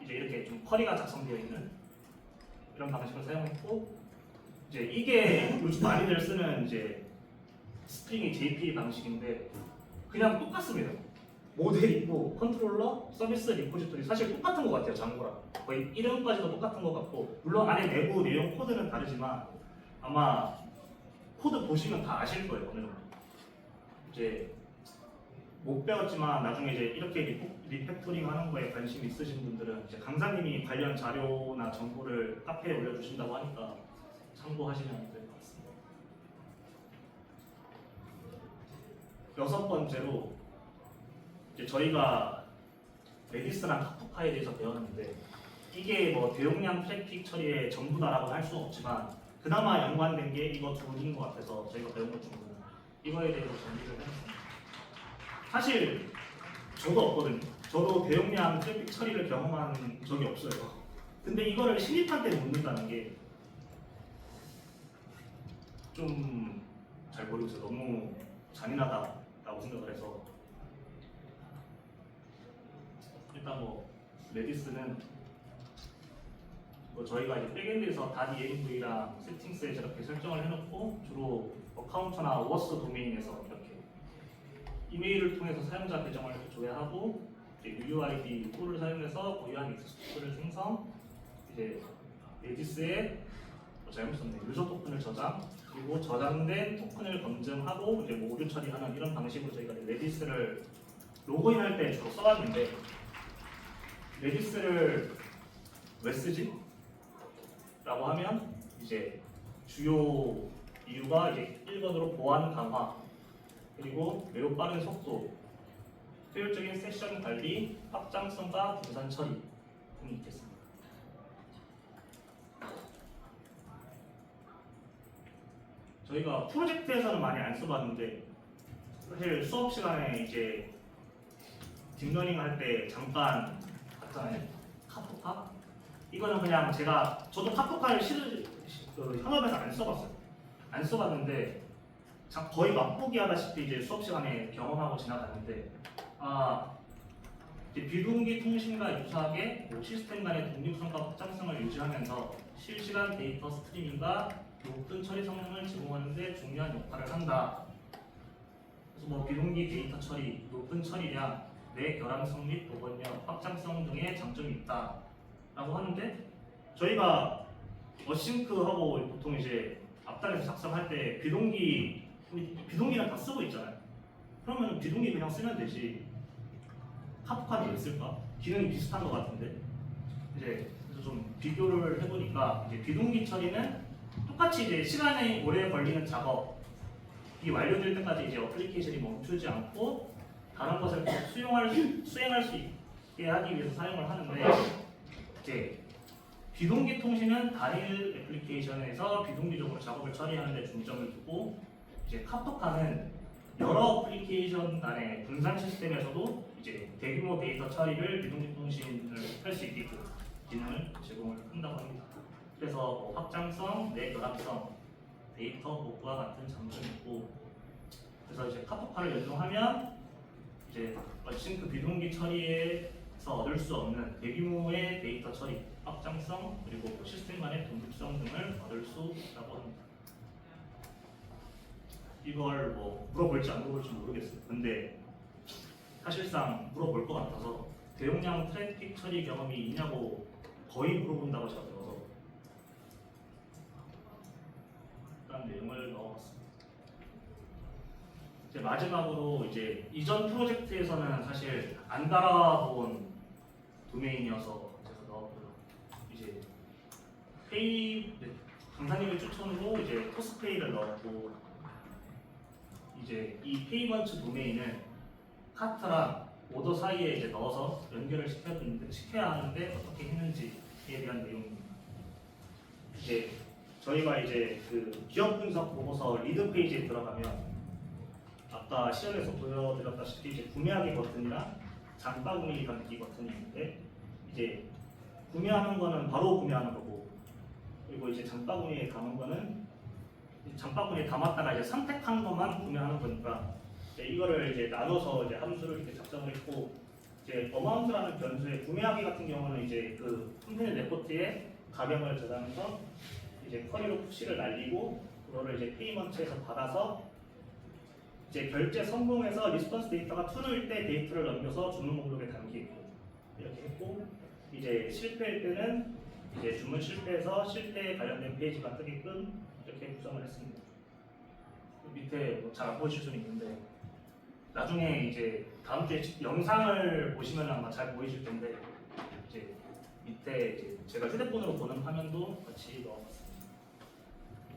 Speaker 2: 이제 이렇게 좀 쿼리가 작성되어 있는 이런 방식을 사용했고 이제 이게 요즘 많이들 쓰는 이제 스트링이 JPA 방식인데 그냥 똑같습니다. 모델 있고 컨트롤러, 서비스 리포지토리 사실 똑같은 것 같아요. 장고랑 거의 이름까지도 똑같은 것 같고 물론 안에 내부 내용 코드는 다르지만 아마 코드 보시면 다 아실 거예요. 어느 정도 이제 못 배웠지만 나중에 이제 이렇게 리팩토링 하는 거에 관심 있으신 분들은 이제 강사님이 관련 자료나 정보를 카페에 올려주신다고 하니까 참고하시면 될 것 같습니다. 여섯 번째로 이제 저희가 레디스랑 카프카에 대해서 배웠는데 이게 뭐 대용량 트래픽 처리의 전부다라고 할 수는 없지만 그나마 연관된 게 이거 둘인 것 같아서 저희가 배운 것 중에는 이거에 대해서 정리를 해봤습니다. 사실 저도 없거든요. 저도 대용량 트래픽 처리를 경험한 적이 없어요. 근데 이거를 신입한테 묻는다는 게 좀 잘 모르겠어요. 너무 잔인하다라고 생각을 해서 일단 뭐 레디스는 뭐 저희가 이제 백엔드에서 .env랑 세팅스에 저렇게 설정을 해놓고 주로 어카운트나 워스 도메인에서 이렇게 이메일을 통해서 사용자 계정을 이렇게 조회하고 이제 UUID 툴을 사용해서 고유한 익스토를 생성, 이제 레디스에 잘못 썼네 유저 토큰을 저장, 그리고 저장된 토큰을 검증하고 이제 뭐 오류 처리하는 이런 방식으로 저희가 레디스를 로그인할 때 주로 써왔는데 레디스를 왜 쓰지? 라고 하면 이제 주요 이유가 이제 1번으로 보안 강화, 그리고 매우 빠른 속도, 효율적인 세션 관리, 확장성과 분산 처리 등이 있겠습니다. 저희가 프로젝트에서는 많이 안 써봤는데 사실 수업 시간에 이제 딥러닝 할 때 잠깐 봤잖아요. 카프카? 이거는 그냥 저도 카프카를 현업에서 안 써봤어요. 안 써봤는데 거의 맛보기 하다시피 이제 수업 시간에 경험하고 지나갔는데 이제 비동기 통신과 유사하게 시스템 간의 독립성과 확장성을 유지하면서 실시간 데이터 스트리밍과 높은 처리 성능을 제공하는 데 중요한 역할을 한다. 그래서 뭐 비동기 데이터 처리, 높은 처리량, 내 결함성 및 복원력, 확장성 등의 장점이 있다 라고 하는데 저희가 어싱크하고 보통 이제 앞단에서 작성할 때 비동기는 다 쓰고 있잖아요. 그러면 비동기 그냥 쓰면 되지 카프카도 있을까? 기능이 비슷한 것 같은데 이제 그래서 좀 비교를 해보니까 이제 비동기 처리는 똑같이 이제 시간이 오래 걸리는 작업이 완료될 때까지 이제 어플리케이션이 멈추지 않고 다른 것을 계속 수행할 수 있게 하기 위해서 사용을 하는데 이제 비동기 통신은 단일 애플리케이션에서 비동기적으로 작업을 처리하는 데 중점을 두고 이제 카프카는 여러 어플리케이션 간의 분산 시스템에서도 이제 대규모 데이터 처리를 비동기 통신을 할 수 있게끔 기능을 제공을 한다고 합니다. 그래서 뭐 확장성, 내결합성, 데이터 복구와 같은 장점이 있고 그래서 이제 카프카를 연동하면 이제 싱크 비동기 처리에서 얻을 수 없는 대규모의 데이터 처리, 확장성 그리고 시스템 간의 독립성 등을 얻을 수 있다고 합니다. 이걸 뭐 물어볼지 안 물어볼지 모르겠어요. 근데 사실상 물어볼 것 같아서 대용량 트래픽 처리 경험이 있냐고 거의 물어본다고 제가 들어서 일단 내용을 넣어봤습니다. 이제 마지막으로 이제 이전 프로젝트에서는 사실 안 달아본 도메인이어서 제가 넣었고요. 이제 페이 강사님의 추천으로 이제 토스페이를 넣었고 이제 이 페이먼트 도메인을 카트랑 오더 사이에 이제 넣어서 연결을 시켜야 하는데 어떻게 했는지에 대한 내용입니다. 이제 저희가 이제 그 기업 분석 보고서 리드 페이지에 들어가면 아까 시험에서 보여드렸다시피 이제 구매하기 버튼이랑 장바구니 담기 버튼이 있는데 이제 구매하는 거는 바로 구매하는 거고 그리고 이제 장바구니에 담은 거는 장바구니에 담았다가 이제 선택한 것만 구매하는 거니까 이거를 이제 나눠서 이제 함수를 이렇게 작성을 했고 이제 어마운트라는 변수의 구매하기 같은 경우는 이제 그 컴퓨터 레포트에 가격을 저장해서 이제 커리로 푸시를 날리고 그거를 이제 페이먼트에서 받아서 이제 결제 성공해서 리스폰스 데이터가 true일 때 데이터를 넘겨서 주문 목록에 담기고 이렇게 했고 이제 실패일 때는 이제 주문 실패해서 실패에 관련된 페이지가 뜨게끔 이렇게 구성을 했습니다. 밑에 뭐 잘 안 보이실 수는 있는데 나중에 이제 다음 주에 영상을 보시면 아마 잘 보이실 텐데 이제 밑에 이제 제가 휴대폰으로 보는 화면도 같이 넣어봤습니다.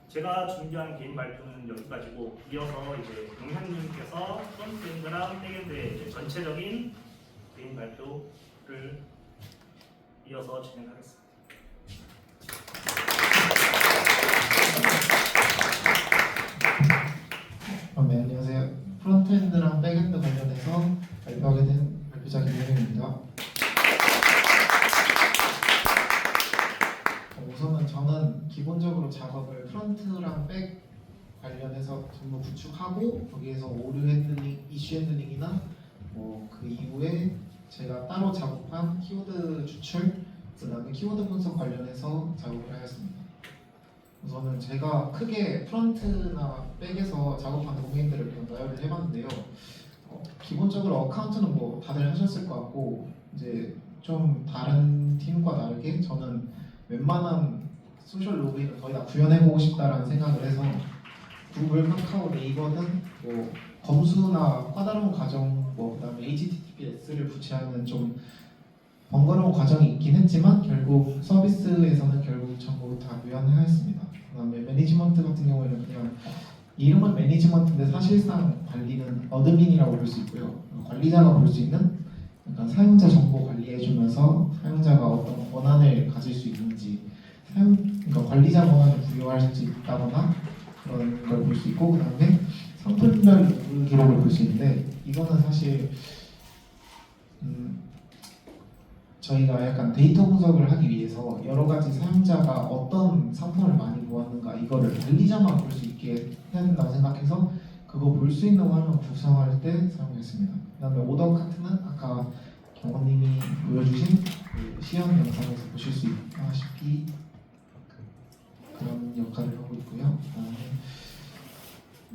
Speaker 2: 제가 준비한 개인 발표는 여기까지고 이어서 이제 용현님께서 프론트엔드랑 백엔드의 이제 전체적인 개인 발표를 이어서 진행하겠습니다.
Speaker 1: 네, 안녕하세요. 프론트엔드랑 백엔드 관련해서 발표하게 된 발표자 김현웅입니다. 우선은 저는 기본적으로 작업을 프론트랑 백 관련해서 전부 구축하고 거기에서 오류 핸들링, 이슈 핸들링이나 뭐 그 이후에 제가 따로 작업한 키워드 추출, 그다음에 키워드 분석 관련해서 작업을 하였습니다. 우선은 제가 크게 프론트나 백에서 작업한 도메인들을 좀 나열을 해봤는데요. 기본적으로 어카운트는 뭐 다들 하셨을 것 같고 이제 좀 다른 팀과 다르게 저는 웬만한 소셜 로그인을 거의 다 구현해보고 싶다라는 생각을 해서 구글, 카카오, 네이버는 뭐 검수나 까다로운 과정, 뭐 그다음에 HTTPS를 부채하는 좀 번거로운 과정이 있긴 했지만 결국 서비스에서는 결국 전부 다 구현하였습니다. 그다음에 매니지먼트 같은 경우에는 그냥 이름은 매니지먼트인데 사실상 관리는 어드민이라고 볼 수 있고요. 관리자가 볼 수 있는 약간 사용자 정보 관리해주면서 사용자가 어떤 권한을 가질 수 있는지 그러니까 관리자 권한을 부여할 수 있다거나 그런 걸 볼 수 있고 그다음에 상품별 로그 기록을 볼 수 있는데 이거는 사실 저희가 약간 데이터 분석을 하기 위해서 여러 가지 사용자가 어떤 상품을 많이 보았는가 이거를 관리자만 볼 수 있게 해야 된다고 생각해서 그거 볼 수 있는 화면 구성할 때 사용했습니다. 그다음에 오더 카트는 아까 경원님이 보여주신 그 시연 영상에서 보실 수 있다시피 그런 역할을 하고 있고요. 그다음에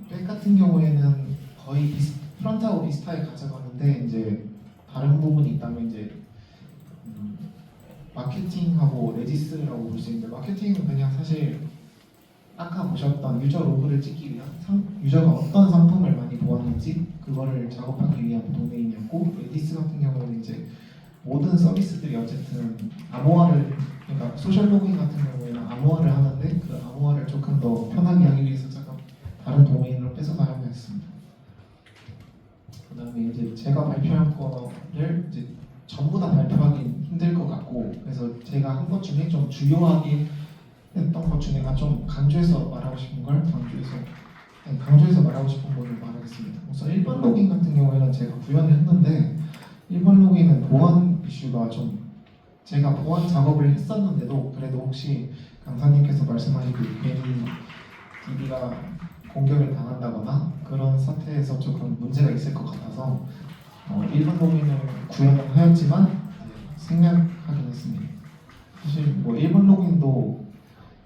Speaker 1: 백 같은 경우에는 거의 프론트하고 비슷하게 가져가는데 이제 다른 부분이 있다면 이제 마케팅하고 레지스라고 볼 수 있는데 마케팅은 그냥 사실 아까 보셨던 유저 로그를 찍기 위한 유저가 어떤 상품을 많이 보았는지 그거를 작업하기 위한 도메인이었고 레디스 같은 경우는 이제 모든 서비스들이 어쨌든 암호화를, 그러니까 소셜 로그인 같은 경우에는 암호화를 하는데 그 암호화를 조금 더 편하게 하기 위해서 잠깐 다른 도메인으로 뺏어가려고 했습니다. 그다음에 이제 제가 발표한 거를 이제 전부 다 발표하기 힘들 것 같고, 그래서 제가 한 것 중에 좀 주요하게 했던 것 중에 좀 강조해서 말하고 싶은 걸 강조해서 말하고 싶은 거를 말하겠습니다. 우선 1번 로그인 같은 경우에는 제가 구현을 했는데 1번 로그인은 보안 이슈가 좀, 제가 보안 작업을 했었는데도 그래도 혹시 강사님께서 말씀하시길 괜히 DB가 공격을 당한다거나 그런 사태에서 조금 문제가 있을 것 같아서 1번 로그인을 구현을 하였지만 생략하긴 했습니다. 사실 뭐 1번 로그인도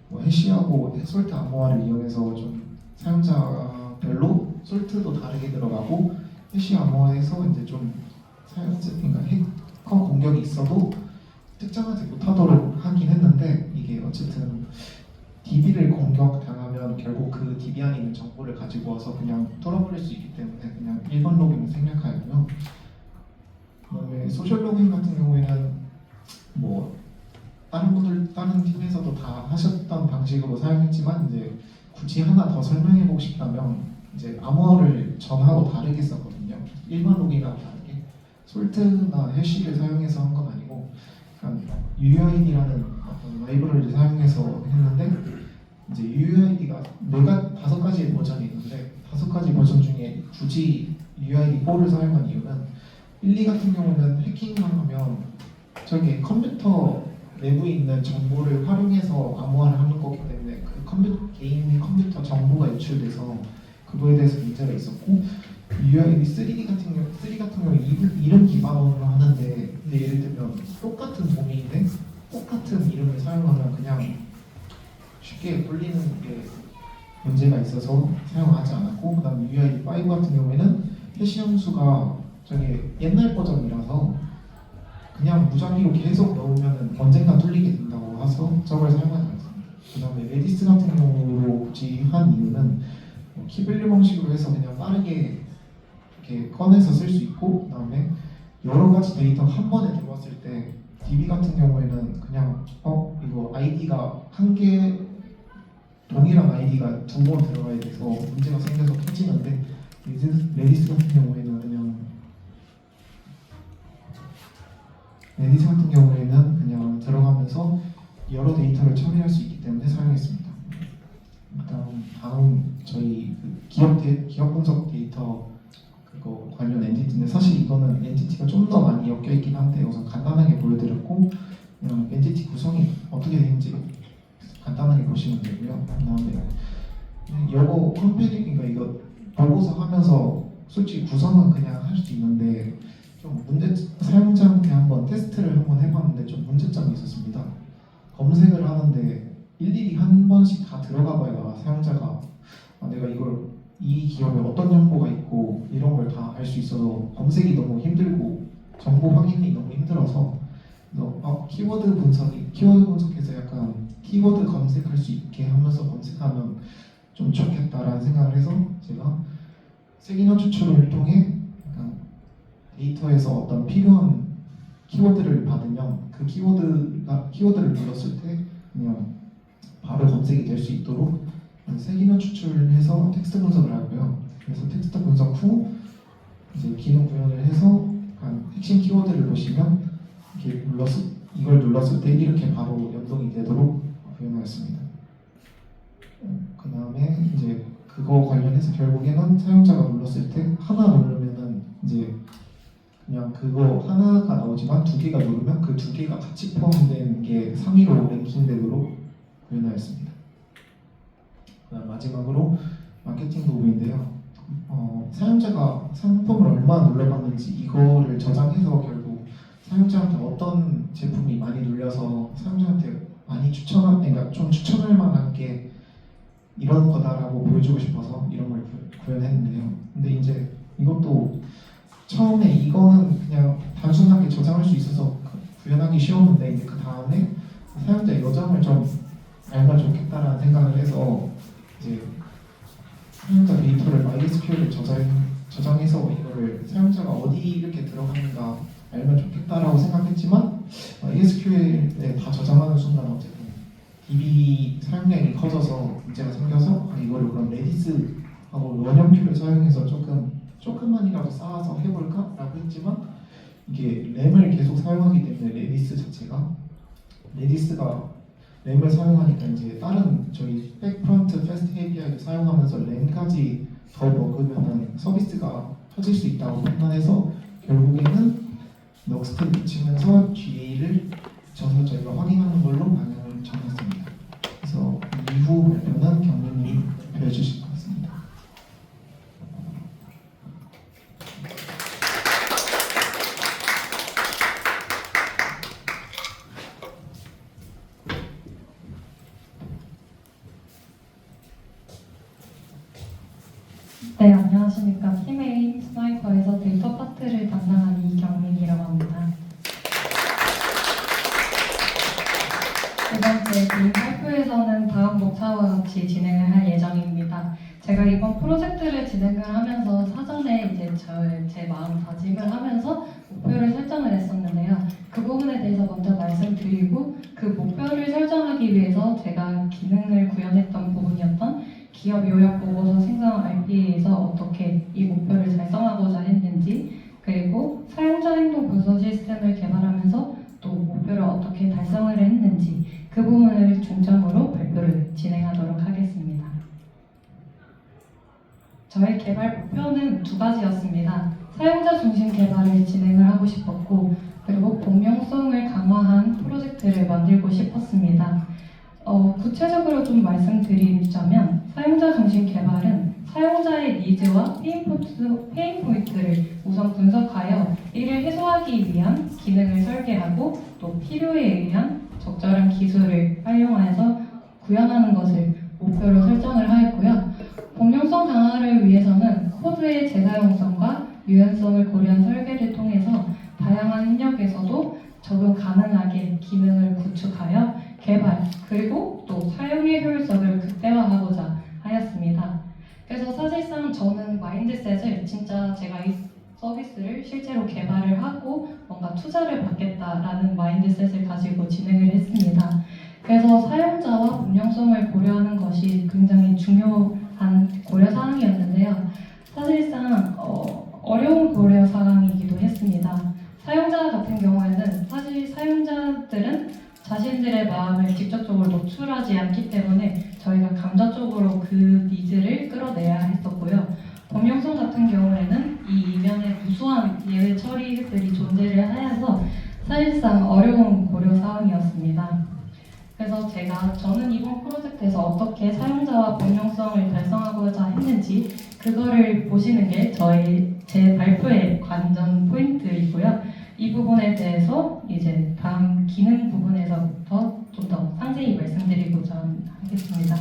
Speaker 1: 뭐 해시하고 솔트 암호화를 이용해서 좀 사용자별로 솔트도 다르게 들어가고, 해시 암호화에서 이제 좀 사용자, 그러니까 해커 공격이 있어도 특정하지 못하도록 하긴 했는데, 이게 어쨌든 DB를 공격당하면 결국 그 DB 안에 있는 정보를 가지고 와서 그냥 뚫어버릴 수 있기 때문에 그냥 1번 로그인을 생략하였고요. 그다음에 소셜 로그인 같은 경우에는 뭐 다른 팀에서도 다 하셨던 방식으로 사용했지만, 이제 굳이 하나 더 설명해보고 싶다면 이제 암호화를 전하고 다르게 썼거든요. 1번 로그인하고 다르게 솔트나 해시를 사용해서 한 건 아니고 UUID라는 어떤 라이브러리를 사용해서 했는데, 이제 UUID가 다섯 가지의 버전이 있는데 5가지 버전 중에 굳이 UUID4를 사용한 이유는 1, 2 같은 경우는 해킹만 하면 저기 컴퓨터 내부에 있는 정보를 활용해서 암호화를 하는 거기 때문에 개인 컴퓨터 정보가 유출돼서 그거에 대해서 문제가 있었고, UID 3 같은 경우 이름 기반으로 하는데, 근데 예를 들면 똑같은 도메인에 똑같은 이름을 사용하면 그냥 쉽게 뚫리는 게 문제가 있어서 사용하지 않았고, 그다음 UID 5 같은 경우에는 해시 함수가 저기 옛날 버전이라서 그냥 무작위로 계속 넣으면 언젠가 뚫리게 된다고 해서 저걸 사용하지 않습니다. 그다음에 레디스 같은 경우로 굳이 한 이유는 키밸류 방식으로 해서 그냥 빠르게 이렇게 꺼내서 쓸 수 있고, 그다음에 여러 가지 데이터 한 번에 들어왔을 때 DB 같은 경우에는 그냥 이거 아이디가 한 개, 동일한 아이디가 2번 들어가야 돼서 문제가 생겨서 터지는데, 레디스 같은 경우에는 그냥 들어가면서 여러 데이터를 처리할 수 있기 때문에 사용했습니다. 다음 저희 기업 분석 데이터 그거 관련 엔티티인데, 사실 이거는 엔티티가 좀 더 많이 엮여 있긴 한데 우선 간단하게 보여드렸고, 그냥 엔티티 구성이 어떻게 되는지 간단하게 보시면 되고요. 그다음에 이거 그러니까 이거 보고서 하면서 솔직히 구성은 그냥 할 수 있는데 좀 사용자한테 한번 테스트를 한번 해봤는데 좀 문제점이 있었습니다. 검색을 하는데 일일이 한 번씩 다 들어가봐야 사용자가 내가 이 기업에 어떤 정보가 있고 이런 걸 다 알 수 있어서 검색이 너무 힘들고 정보 확인이 너무 힘들어서 키워드 분석해서 약간 키워드 검색할 수 있게 하면서 검색하면 좀 좋겠다라는 생각을 해서 제가 세기너 추출을 통해 데이터에서 어떤 필요한 키워드를 받으면 그 키워드를 눌렀을 때 그냥 바로 검색이 될 수 있도록 세기너 추출을 해서 텍스트 분석을 하고요. 그래서 텍스트 분석 후 이제 기능 구현을 해서 핵심 키워드를 보시면 이걸 눌렀을 때 이렇게 바로 연동이 되도록 구현하였습니다. 그 다음에 이제 그거 관련해서 결국에는 사용자가 눌렀을 때 하나 누르면은 이제 그냥 그거 하나가 나오지만 2개가 누르면 그 2개가 같이 포함된 게 상위로 랭킹되도록 구현하였습니다. 그다음 마지막으로 마케팅 도구인데요. 사용자가 상품을 얼마나 눌러봤는지 이거를 저장해서 결국 사용자한테 어떤 제품이 많이 눌려서 사용자한테 많이 그러니까 좀 추천할 만한 게 이런 거다라고 보여주고 싶어서 이런 걸 구현했는데요. 근데 이제 이것도 처음에 이거는 그냥 단순하게 저장할 수 있어서 구현하기 쉬웠는데, 이제 그 다음에 사용자의 여정을 좀 알면 좋겠다라는 생각을 해서 이제 사용자 데이터를 MySQL에 저장해서 이거를 사용자가 어디 이렇게 들어가는가 알면 좋겠다라고 생각했지만 ESQL에 다 저장하는 순간 어쨌든 DB 사용량이 커져서 문제가 생겨서 이거를 그럼 레디스하고 원형큐를 사용해서 조금만이라도 쌓아서 해볼까라고 했지만 이게 램을 계속 사용하기 때문에 레디스가 램을 사용하니까 이제 다른 저희 백프론트 패스트 API를 사용하면서 램까지 더 먹으면은 서비스가 터질 수 있다고 판단해서 결국에는 넉스트를 붙이면서 GA를 붙여서 저희가 확인하는 걸로 방향을 정했습니다. 그래서 이후 발표는 경민님이 발표해 주실 것 같습니다.
Speaker 3: 네, 안녕하십니까. 팀A 스나이퍼에서 데이터 파트를 담당한 이경민이라고 합니다. 이번 제 개인 발표에서는 다음 목차와 같이 진행을 할 예정입니다. 제가 이번 프로젝트를 진행을 하면서 사전에 이제 제 마음 다짐을 하면서 목표를 설정을 했었는데요. 그 부분에 대해서 먼저 말씀드리고 그 목표를 설정하기 위해서 제가 기능을 구현했던 부분이었던 기업 요약 보고서 생성 RPA에서 어떻게 이 목표를 달성하고자 했는지, 그리고 사용자 행동 분석 시스템을 개발하면서 또 목표를 어떻게 달성을 했는지 그 부분을 중점으로 발표를 진행하도록 하겠습니다. 저의 개발 목표는 두 가지였습니다. 사용자 중심 개발을 진행을 하고 싶었고, 그리고 공용성을 강화한 프로젝트를 만들고 싶었습니다. 구체적으로 좀 말씀드리자면 사용자 중심 개발은 사용자의 니즈와 페인 포인트를 우선 분석하여 이를 해소하기 위한 기능을 설계하고 또 필요에 의한 적절한 기술을 활용해서 구현하는 것을 목표로 설정을 하였고요. 공용성 강화를 위해서는 코드의 재사용성과 유연성을 고려한 설계를 통해서 다양한 입력에서도 적용 가능하게 기능을 구축하여 개발, 그리고 또 사용의 효율성을 극대화하고자 하였습니다. 그래서 사실상 저는 마인드셋을 진짜 제가 이 서비스를 실제로 개발을 하고 뭔가 투자를 받겠다라는 마인드셋을 가지고 진행을 했습니다. 그래서 사용자와 분명성을 고려하는 것이 굉장히 중요한 고려사항이었는데요. 사실상 어려운 고려사항이기도 했습니다. 사용자 같은 경우에는 사실 사용자들은 자신들의 마음을 직접적으로 노출하지 않기 때문에 저희가 감정적으로 그 니즈를 끌어내야 했었고요. 범용성 같은 경우에는 이 이면에 무수한 예외 처리들이 존재를 하여서 사실상 어려운 고려사항이었습니다. 그래서 저는 이번 프로젝트에서 어떻게 사용자와 범용성을 달성하고자 했는지 그거를 보시는 게 제 발표의 관전 포인트이고요. 이 부분에 대해서 이제 다음 기능 부분에서부터 좀 더 상세히 말씀드리고자 하겠습니다.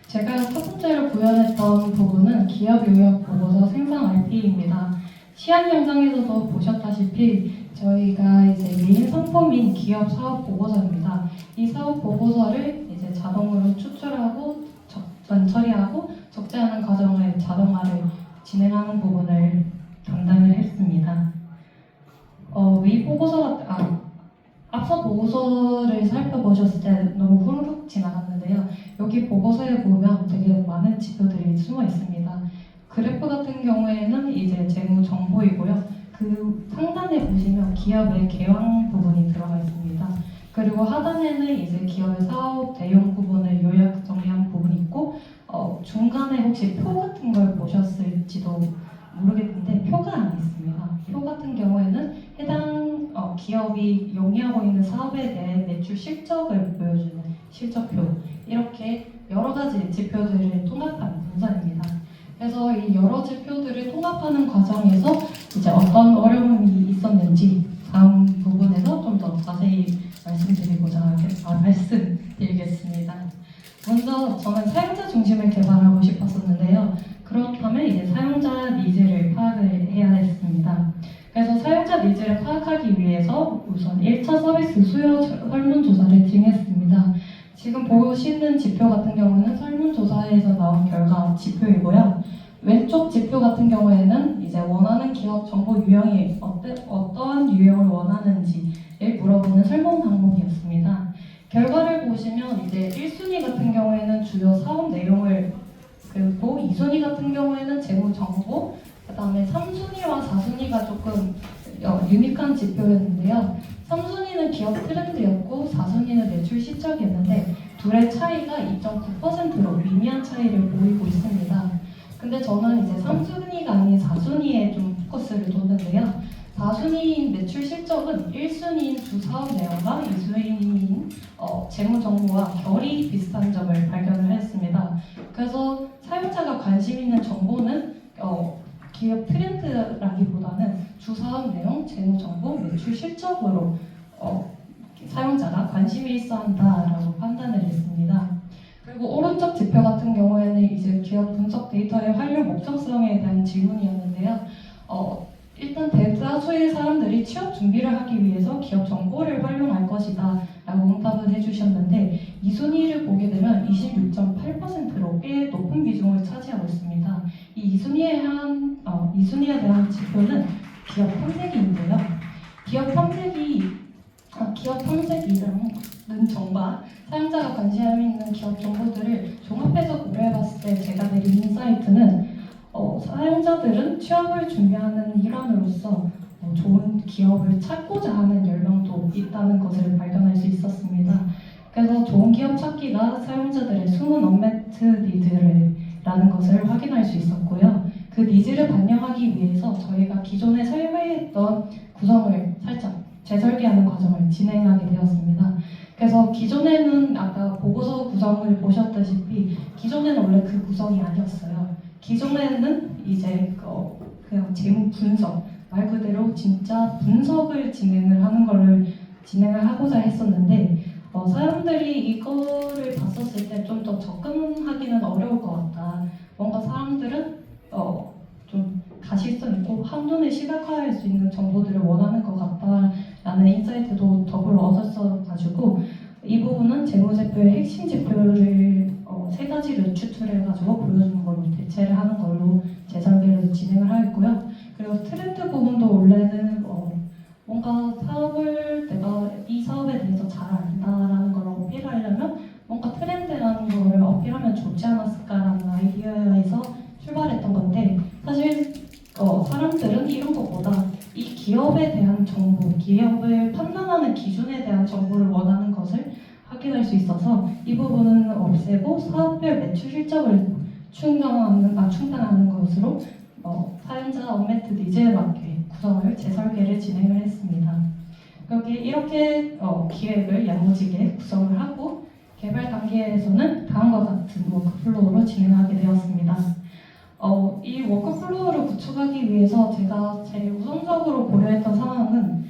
Speaker 3: 제가 첫 번째로 구현했던 부분은 기업 요약 보고서 생성 RPA입니다. 시안 영상에서도 보셨다시피 저희가 이제 메인 상품인 기업 사업 보고서입니다. 이 사업 보고서를 이제 자동으로 추출하고 적전 처리하고 적재하는 과정을 자동화를 진행하는 부분을 담당을 했습니다. 이 보고서가 앞서 보고서를 살펴보셨을 때 너무 후루룩 지나갔는데요. 여기 보고서에 보면 되게 많은 지표들이 숨어 있습니다. 그래프 같은 경우에는 이제 재무 정보이고요. 그 상단에 보시면 기업의 개왕 부분이 들어가 있습니다. 그리고 하단에는 이제 기업의 사업 대용 부분을 요약 정리한 부분이 있고 중간에 혹시 표 같은 걸 보셨을지도 모르겠는데 표가 안 있습니다. 표 같은 경우에는 해당 기업이 영위하고 있는 사업에 대해 매출 실적을 보여주는 실적표, 이렇게 여러 가지 지표들을 통합한 문서입니다. 그래서 이 여러 지표들을 통합하는 과정에서 이제 어떤 어려움이 있었는지 다음 부분에서 좀 더 자세히 말씀드리겠습니다. 먼저 저는 사용자 중심을 개발하고 싶었었는데요. 그렇다면 이제 사용자 니즈를 파악을 해야 했습니다. 그래서 사용자 니즈를 파악하기 위해서 우선 1차 서비스 수요 설문조사를 진행했습니다. 지금 보시는 지표 같은 경우는 설문조사에서 나온 결과 지표이고요. 왼쪽 지표 같은 경우에는 이제 원하는 기업 정보 유형이 어떠한 원하는지를 물어보는 설문 항목이었습니다. 결과를 보시면 이제 1순위 같은 경우에는 주요 사업 내용을, 그리고 2순위 같은 경우에는 재무 정보, 그다음에 3순위와 4순위가 조금 유니크한 지표였는데요. 3순위는 기업 트렌드였고 4순위는 매출 실적이었는데 둘의 차이가 2.9%로 미미한 차이를 보이고 있습니다. 근데 저는 이제 3순위가 아닌 4순위에 좀 포커스를 뒀는데요. 4순위인 매출 실적은 1순위인 주 사업 내용과 2순위인 재무 정보와 결이 비슷한 점을 발견을 했습니다. 그래서 사용자가 관심 있는 정보는 기업 트렌드라기보다는 주 사업 내용, 재무 정보, 매출 실적으로 사용자가 관심이 있어 한다라고 판단을 했습니다. 그리고 오른쪽 지표 같은 경우에는 이제 기업 분석 데이터의 활용 목적성에 대한 질문이었는데요. 일단 대다수의 사람들이 취업 준비를 하기 위해서 기업 정보를 활용할 것이다 라고 응답을 해주셨는데 이 순위를 보게 되면 26.8%로 꽤 높은 비중을 차지하고 있습니다. 이 2순위에 대한 지표는 기업 탐색인데요. 기업 탐색이라는 점과 사용자가 관심 있는 기업 정보들을 종합해서 고려해봤을 때 제가 내린 인사이트는 사용자들은 취업을 준비하는 일환으로서 좋은 기업을 찾고자 하는 열망도 있다는 것을 발견할 수 있었습니다. 그래서 좋은 기업 찾기가 사용자들의 숨은 언매트 니즈라는 것을 확인할 수 있었고요. 그 니즈를 반영하기 위해서 저희가 기존에 설계했던 구성을 살짝 재설계하는 과정을 진행하게 되었습니다. 그래서 기존에는 아까 보고서 구성을 보셨다시피 기존에는 원래 그 구성이 아니었어요. 기존에는 이제 그냥 재무 분석, 말 그대로 진짜 분석을 진행을 하고자 했었는데 사람들이 이거를 봤었을 때 좀 더 접근하기는 어려울 것 같다. 뭔가 사람들은 좀 가시성 있고 한눈에 시각화할 수 있는 정보들을 원하는 것 같다라는 인사이트도 더불어 얻었어가지고 이 부분은 재무제표의 핵심 지표를 3가지를 추출해가지고 보여주는 걸로 대체를 하는 걸로 재설계를 진행을 하였고요. 그리고 트렌드 부분도 원래는 뭔가 내가 이 사업에 대해서 잘 안다라는 걸 어필하려면 뭔가 트렌드라는 걸 어필하면 좋지 않았을까라는 아이디어에서 출발했던 건데 사실 사람들은 이런 것보다 이 기업에 대한 정보, 기업을 판단하는 기준에 대한 정보를 원하는 것을 확인할 수 있어서 이 부분은 없애고 사업별 매출 실적을 충당하는 것으로 사용자 언매트 니즈에 맞게 구성을 재설계를 진행을 했습니다. 이렇게 기획을 야무지게 구성을 하고 개발 단계에서는 다음과 같은 워크플로우로 진행하게 되었습니다. 이 워크플로우를 구축하기 위해서 제가 제일 우선적으로 고려했던 상황은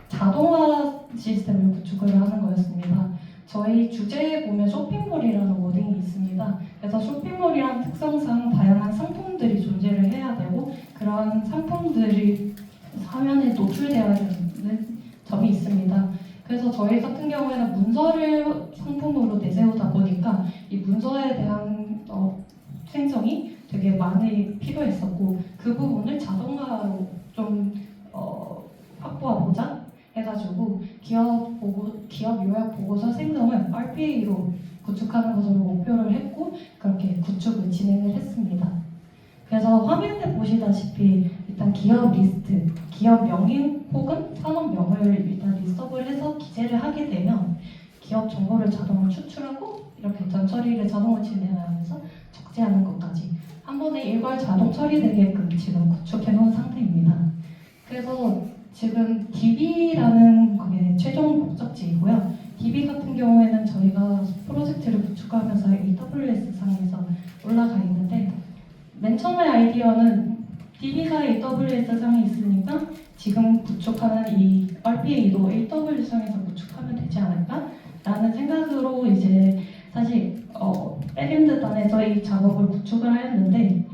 Speaker 3: 자동화 시스템을 구축을 하는 거였습니다. 저희 주제에 보면 쇼핑몰이라는 워딩이 있습니다. 그래서 쇼핑몰이란 특성상 다양한 상품들이 존재를 해야 되고 그런 상품들이 화면에 노출되어야 되는 점이 있습니다. 그래서 저희 같은 경우에는 문서를 상품으로 내세우다 보니까 이 문서에 대한 생성이 되게 많이 필요했었고 그 부분을 자동화로 좀 확보하고자 해가지고 기업 요약 보고서 생성을 RPA로 구축하는 것으로 목표를 했고 그렇게 구축을 진행을 했습니다. 그래서 화면에 보시다시피 일단 기업 리스트, 기업 명인 혹은 산업명을 일단 리스트업을 해서 기재를 하게 되면 기업 정보를 자동으로 추출하고 이렇게 전 처리를 자동으로 진행하면서 적재하는 것까지 한 번에 일괄 자동 처리되게끔 지금 구축해 놓은 상태입니다. 그래서 지금 DB라는 그게 최종 목적지이고요. DB 같은 경우에는 저희가 프로젝트를 구축하면서 AWS 상에서 올라가 있는데 맨 처음에 아이디어는 DB가 AWS 상에 있으니까 지금 구축하는 이 RPA도 AWS 상에서 구축하면 되지 않을까? 라는 생각으로 이제 사실 백엔드 단에서 이 작업을 구축을 하였는데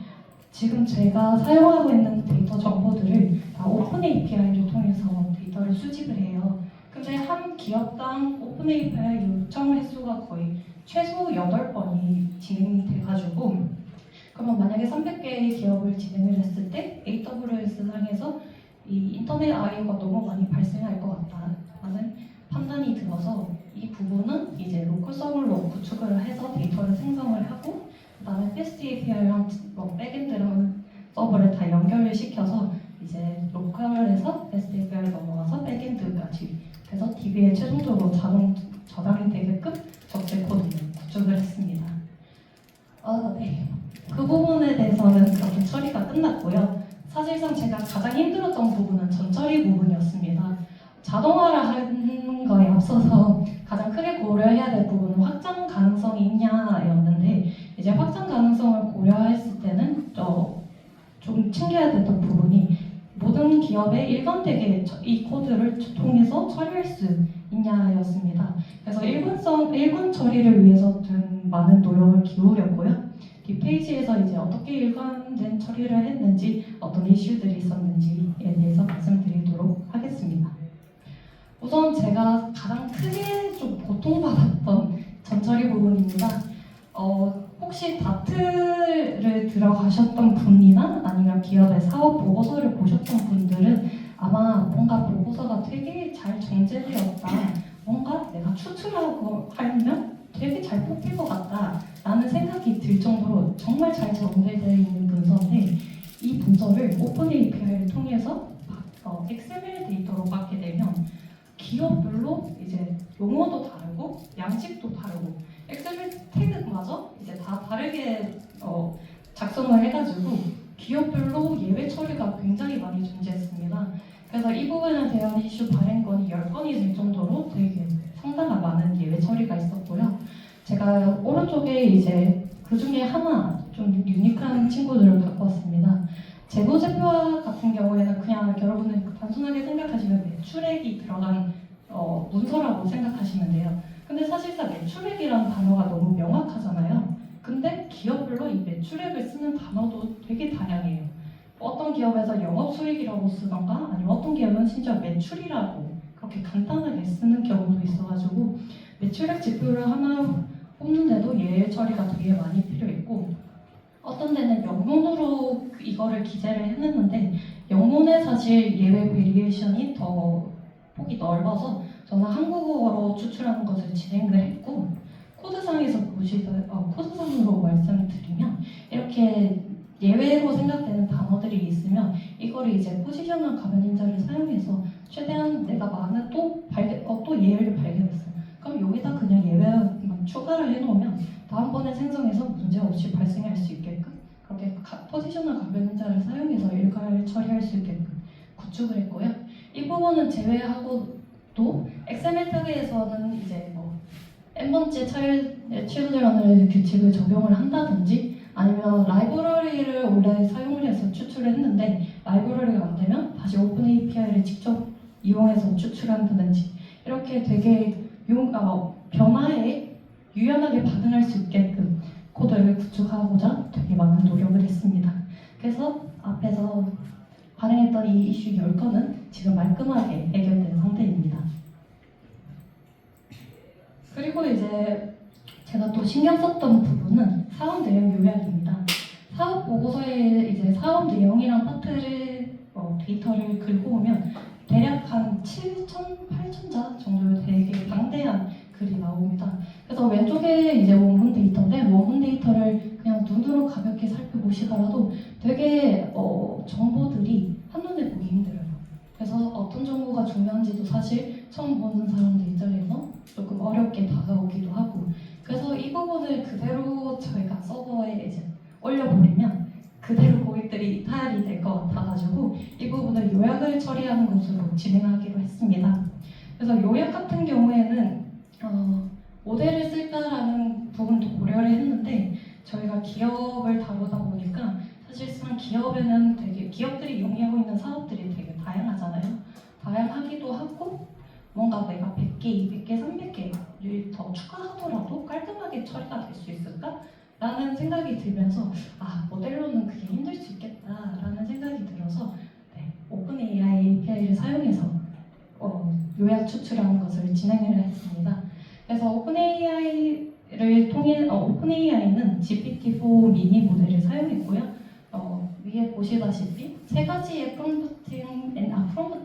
Speaker 3: 지금 제가 사용하고 있는 데이터 정보들을 다 오픈 API를 통해서 데이터를 수집을 해요. 근데 한 기업당 오픈 API 요청 횟수가 거의 최소 8번이 진행이 돼가지고 그러면 만약에 300개의 기업을 진행을 했을 때 AWS 상에서 이 인터넷 아이가 너무 많이 발생할 것 같다라는 판단이 들어서 이 부분은 이제 로컬 서버로 구축을 해서 데이터를 생성을 하고 그다음에 패스트 API랑 백엔드랑 서버를 다 연결을 시켜서 이제 로컬에서 패스트 API를 넘어가서 백엔드까지 그래서 DB에 최종적으로 자동 저장이 되게끔 적재 코드를 구축을 했습니다. 네. 그 부분에 대해서는 그렇게 처리가 끝났고요. 사실상 제가 가장 힘들었던 부분은 전처리 부분이었습니다. 자동화를 하는 거에 앞서서 가장 크게 고려해야 될 부분은 확장 가능성이 있냐였는데 이제 확장 가능성을 고려했을 때는 좀 챙겨야 됐던 부분이 모든 기업에 일관되게 이 코드를 통해서 처리할 수 있냐였습니다. 그래서 일관 처리를 위해서 좀 많은 노력을 기울였고요. 뒷페이지에서 이제 어떻게 일관된 처리를 했는지 어떤 이슈들이 있었는지에 대해서 말씀드리도록 하겠습니다. 우선 제가 가장 크게 좀 고통받았던 전처리 부분입니다. 혹시 다트를 들어가셨던 분이나 아니면 기업의 사업 보고서를 보셨던 분들은 아마 뭔가 보고서가 되게 잘 정제되었다. 뭔가 내가 추출하고 하면 되게 잘 뽑힐 것 같다. 라는 생각이 들 정도로 정말 잘 정제되어 있는 문서인데 이 문서를 오픈 API를 통해서 XML 데이터로 받게 되면 기업별로 이제 용어도 다르고 양식도 다르고 XML 태그마저 이제 다 다르게 작성을 해가지고 기업별로 예외 처리가 굉장히 많이 존재했습니다. 그래서 이 부분에 대한 이슈 발행 건이 10건이 될 정도로 되게 상당한 많은 예외 처리가 있었고요. 제가 오른쪽에 이제 그 중에 하나 좀 유니크한 친구들을 갖고 왔습니다. 재고제표와 같은 경우에는 그냥 여러분은 단순하게 생각하시면 매출액이 들어간 문서라고 생각하시면 돼요. 근데 사실상 매출액이라는 단어가 너무 명확하잖아요. 근데 기업별로 이 매출액을 쓰는 단어도 되게 다양해요. 어떤 기업에서 영업수익이라고 쓰던가 아니면 어떤 기업은 진짜 매출이라고 그렇게 간단하게 쓰는 경우도 있어가지고 매출액 지표를 하나 뽑는데도 예외 처리가 되게 많이 필요했고 어떤 데는 영문으로 이거를 기재를 해냈는데 영문에 사실 예외 베리에이션이 더 폭이 넓어서 저는 한국어로 추출하는 것을 진행을 했고 코드상에서 코드상으로 말씀을 드리면 이렇게 예외로 생각되는 단어들이 있으면 이거를 이제 포지셔널 가변 인자를 사용해서 최대한 내가 많은 또 예외를 발견했어요. 그럼 여기다 그냥 예외만 추가를 해놓으면 다음번에 생성해서 문제없이 발생할 수 있게끔 그렇게 포지셔널 가변 인자를 사용해서 일괄 처리할 수 있게끔 구축을 했고요. 이 부분은 제외하고도 XML 태그에서는 이제 n번째 children을 규칙을 적용을 한다든지 아니면 라이브러리를 원래 사용을 해서 추출을 했는데 라이브러리가 안 되면 다시 오픈 API를 직접 이용해서 추출한다든지 이렇게 되게 변화에 유연하게 반응할 수 있게끔 코드를 구축하고자 되게 많은 노력을 했습니다. 그래서 앞에서 발행했던 이 이슈 10건은 지금 말끔하게 해결된 상태입니다. 그리고 이제 제가 또 신경 썼던 부분은 사업 내용 요약입니다. 사업 보고서에 이제 사업 내용이랑 파트를 데이터를 긁고 오면 대략 한 7,000, 8,000자 정도 되게 방대한 글이 나옵니다. 그래서 왼쪽에 이제 원문 데이터인데 원문 데이터를 그냥 눈으로 가볍게 살펴보시더라도 되게 정보들이 한눈에 보기 힘들어요. 그래서 어떤 정보가 중요한지도 사실 처음 보는 사람들 입장에서 조금 어렵게 다가오기도 하고 그래서 이 부분을 그대로 저희가 서버에 이제 올려버리면 그대로 고객들이 이탈이 될 것 같아가지고 이 부분을 요약을 처리하는 것으로 진행하기로 했습니다. 그래서 요약 같은 경우에는 모델을 쓸까라는 부분도 고려를 했는데 저희가 기업을 다루다 보니까 사실상 기업에는 되게 기업들이 이용하고 있는 사업들이 되게 다양하잖아요. 다양하기도 하고 뭔가 내가 100개, 200개, 300개를 더 추가하더라도 깔끔하게 처리가 될 수 있을까? 라는 생각이 들면서 모델로는 그게 힘들 수 있겠다라는 생각이 들어서 오픈 AI API를 사용해서 요약 추출하는 것을 진행을 했습니다. 그래서 오픈 AI를 통해 오픈 AI는 GPT-4 미니 모델을 사용했고요. 위에 보시다시피 세 가지의 프롬프트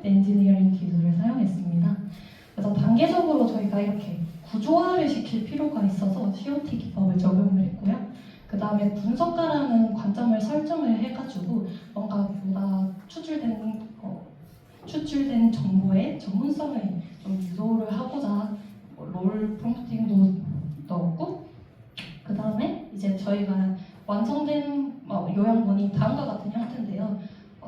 Speaker 3: 엔지니어링 기술을 사용했습니다. 그래서 단계적으로 저희가 이렇게 구조화를 시킬 필요가 있어서 COT 기법을 적용을 했고요. 그 다음에 분석가라는 관점을 설정을 해가지고 뭔가 보다 추출된 정보의 전문성을 좀 유도를 하고자 롤 프롬프팅도 넣었고, 그 다음에 이제 저희가 완성된 요약문이 다음과 같은 형태인데요.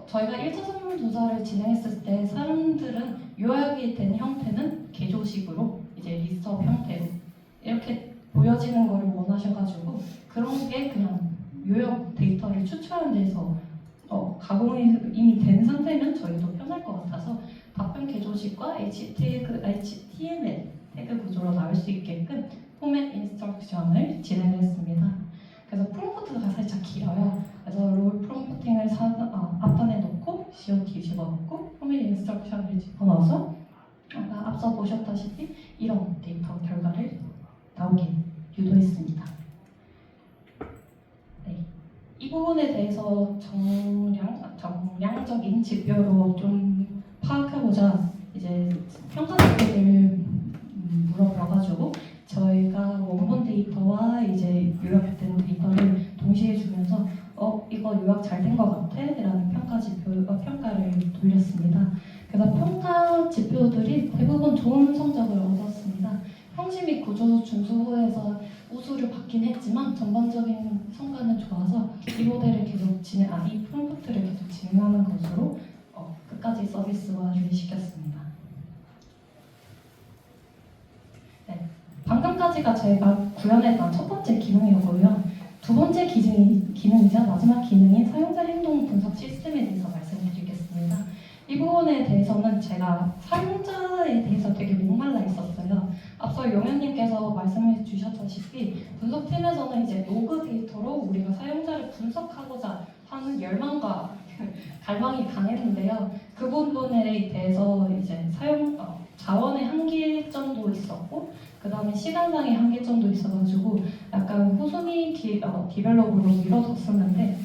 Speaker 3: 저희가 1차 선물 조사를 진행했을 때 사람들은 요약이 된 형태는 개조식으로 이제 리스트업 형태로 이렇게 보여지는 것을 원하셔가지고 그런 게 그냥 요약 데이터를 추출하는 데서 가공이 이미 된 상태면 저희도 편할 것 같아서 답변 개조식과 HTML 태그 구조로 나올 수 있게끔 포맷 인스트럭션을 진행했습니다. 그래서 프롬프트가 살짝 길어요. 그래서 롤 프롬프팅을 앞단에 넣고 COT 집어넣고 포맷 인스트럭션을 집어넣어서 앞서 보셨다시피 이런 데이터 결과를 나오게 유도했습니다. 네, 이 부분에 대해서 정량적인 지표로 좀 파악하고자 이제 평가 지표를 물어봐가지고 저희가 원본 데이터와 이제 요약된 데이터를 동시에 주면서 이거 요약 잘 된 것 같아? 라는 평가를 돌렸습니다. 그래서 평가 지표들이 대부분 좋은 성적을 얻었습니다. 형식 및 구조 준수에서 우수를 받긴 했지만 전반적인 성과는 좋아서 이 모델을 계속 이 프롬프트를 계속 진행하는 것으로 끝까지 서비스화를 시켰습니다. 네, 방금까지가 저희가 구현했던 첫 번째 기능이었고요. 두 번째 기능이자 마지막 기능인 사용자 행동 분석 시스템에 대해서 말씀드리겠습니다. 이 부분에 대해서는 제가 사용자에 대해서 되게 목말라 있었어요. 앞서 용현님께서 말씀해 주셨다시피 분석팀에서는 이제 로그 데이터로 우리가 사용자를 분석하고자 하는 열망과 갈망이 강했는데요. 그 부분에 대해서 이제 자원의 한계점도 있었고, 그 다음에 시간상의 한계점도 있어가지고 약간 후순위 디벨롭으로 미뤄졌었는데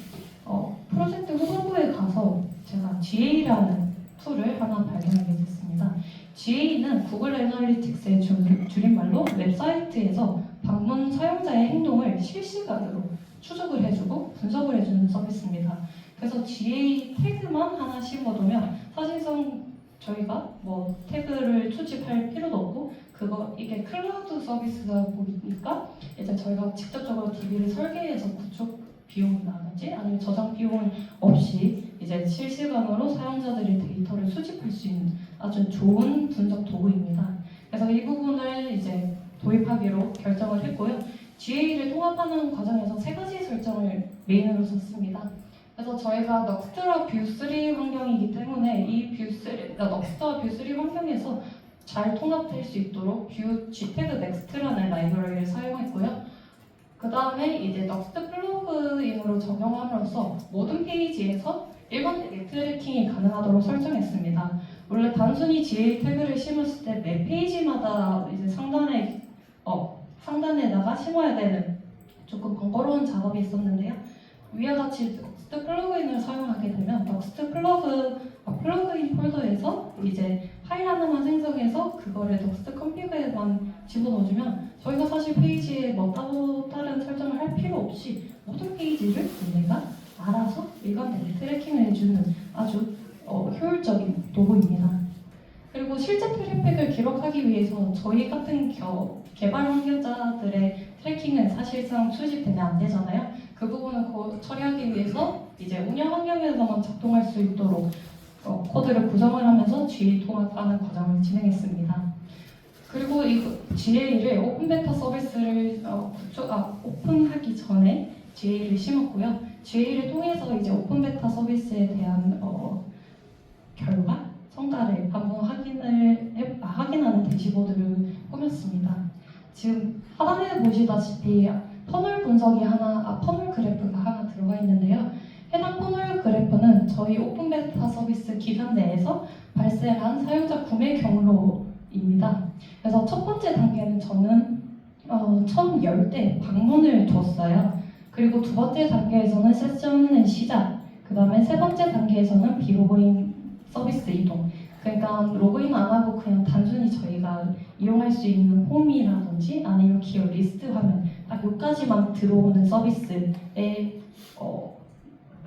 Speaker 3: 프로젝트 후반부에 가서 제가 GA라는 툴을 하나 발견하게 됐습니다. GA는 구글 애널리틱스의 줄임말로 웹사이트에서 방문 사용자의 행동을 실시간으로 추적을 해주고 분석을 해주는 서비스입니다. 그래서 GA 태그만 하나 심어두면 사실상 저희가 태그를 수집할 필요도 없고 이게 클라우드 서비스다 보니까 이제 저희가 직접적으로 DB를 설계해서 구축 비용이라든지 아니면 저장 비용 없이 이제 실시간으로 사용자들의 데이터를 수집할 수 있는 아주 좋은 분석 도구입니다. 그래서 이 부분을 이제 도입하기로 결정을 했고요. GA를 통합하는 과정에서 세 가지 설정을 메인으로 썼습니다. 그래서 저희가 넉스트와 뷰3 환경이기 때문에 이 넉스트와 뷰3 환경에서 잘 통합될 수 있도록 뷰 gTag next라는 라이브러리를 사용했고요. 그 다음에 이제 넉스트 플러그인으로 적용함으로써 모든 페이지에서 일반 태그 트래킹이 가능하도록 설정했습니다. 원래 단순히 GA 태그를 심었을 때 매 페이지마다 이제 상단에다가 심어야 되는 조금 번거로운 작업이 있었는데요. 위와 같이 넉스트 플러그인을 사용하게 되면 넉스트 플러그인 폴더에서 이제 파일 하나만 생성해서 그거를 넉스트 컴퓨터에만 집어넣어주면 저희가 사실 페이지에 따로 다른 설정을 할 필요 없이 모든 페이지를 얘네가 알아서 일관되게 트래킹을 해주는 아주 효율적인 도구입니다. 그리고 실제 트래픽을 기록하기 위해서 저희 같은 개발 환경자들의 트래킹은 사실상 수집되면 안 되잖아요. 그 부분을 처리하기 위해서 이제 운영 환경에서만 작동할 수 있도록 코드를 구성을 하면서 GA 통합하는 과정을 진행했습니다. 그리고 이 GA를 오픈 베타 서비스를 오픈하기 전에 GA를 심었고요. GA를 통해서 이제 오픈 베타 서비스에 대한 성과를 한번 확인하는 대시보드를 꾸몄습니다. 지금 하단에 보시다시피 퍼널 퍼널 그래프가 하나 들어가 있는데요. 해당 퍼널 그래프는 저희 오픈 베타 서비스 기간 내에서 발생한 사용자 구매 경로입니다. 그래서 첫 번째 단계는 저는 처음 열 때 방문을 줬어요. 그리고 두 번째 단계에서는 세션의 시작, 그 다음에 세 번째 단계에서는 비로그인 서비스 이동. 그러니까 로그인 안 하고 그냥 단순히 저희가 이용할 수 있는 홈이라든지 아니면 기업 리스트 화면 딱 여기까지만 들어오는 서비스의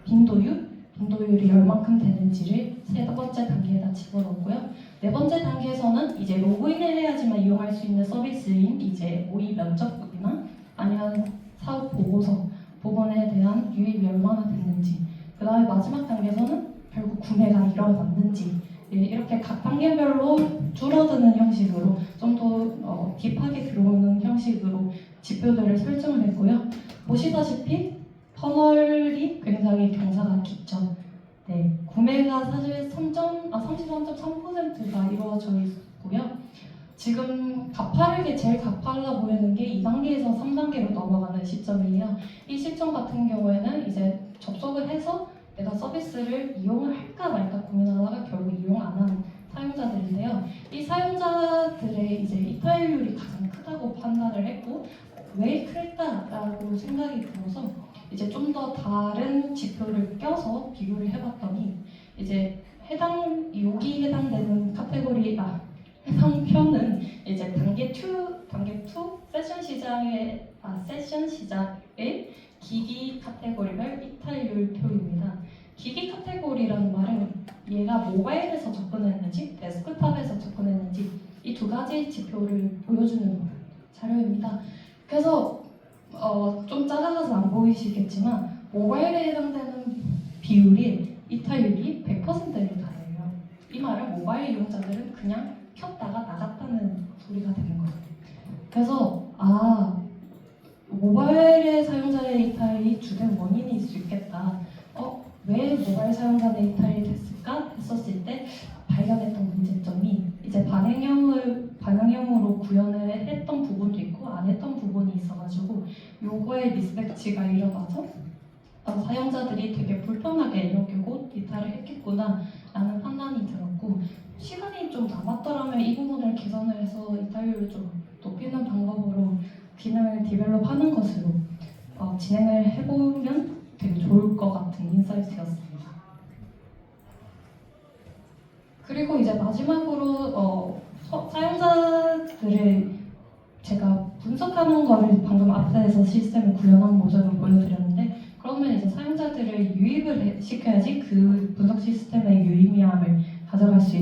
Speaker 3: 빈도율이 얼만큼 되는지를 세 번째 단계에다 집어넣고요. 네 번째 단계에서는 이제 로그인을 해야지만 이용할 수 있는 서비스인 이제 모의 면접이나 아니면 사업 보고서 부분에 대한 유입이 얼마나 됐는지, 그 다음에 마지막 단계에서는 결국 구매가 일어났는지, 이렇게 각 단계별로 줄어드는 형식으로 좀 더 딥하게 들어오는 형식으로 지표들을 설정을 했고요. 보시다시피 터널이 굉장히 경사가 깊죠. 네, 구매가 사실 33.3%가 이루어져 있고요. 지금 제일 가파르게 보이는 게 2단계에서 3단계로 넘어가는 시점이에요. 이 시점 같은 경우에는 이제 접속을 해서 내가 서비스를 이용을 할까 말까 고민하다가 결국 이용 안 한 사용자들인데요. 이 사용자들의 이제 이탈률이 가장 크다고 판단을 했고, 왜 클까라고 생각이 들어서 이제 좀 더 다른 지표를 껴서 비교를 해봤더니 이제 여기 해당되는 해당표는 이제 단계 2 세션 시작의 기기 카테고리별 이탈률 표입니다. 기기 카테고리라는 말은 얘가 모바일에서 접근했는지 데스크탑에서 접근했는지 이 두 가지 지표를 보여주는 자료입니다. 그래서 좀 작아서 안 보이시겠지만 모바일에 해당되는 이탈률이 100%를 달해요. 이 말은 모바일 이용자들은 그냥 켰다가 나갔다는 소리가 되는 거예요. 그래서 모바일의 사용자의 이탈이 주된 원인일 수 있겠다. 왜 모바일 사용자의 이탈이 됐을까 했었을 때 발견했던 문제점이 이제 반응형으로 구현을 했던 부분도 있고 안 했던 부분이 있어가지고 요거의 미스매치가 일어나서 사용자들이 되게 불편하게 여기고 이탈을 했겠구나 라는 판단이 들었고, 시간이 좀 남았더라면 이 부분을 개선을 해서 이탈률을 좀 높이는 방법으로 기능을 디벨롭하는 것으로 진행을 해보면 되게 좋을 것 같은 인사이트였습니다. 그리고 이제 마지막으로 사용자들을 제가 분석하는 거를 방금 앞에서 시스템을 구현한 모습을 보여드렸는데, 그러면 이제 사용자들을 유입을 시켜야지 그 분석 시스템의 유의미함을 가져갈 수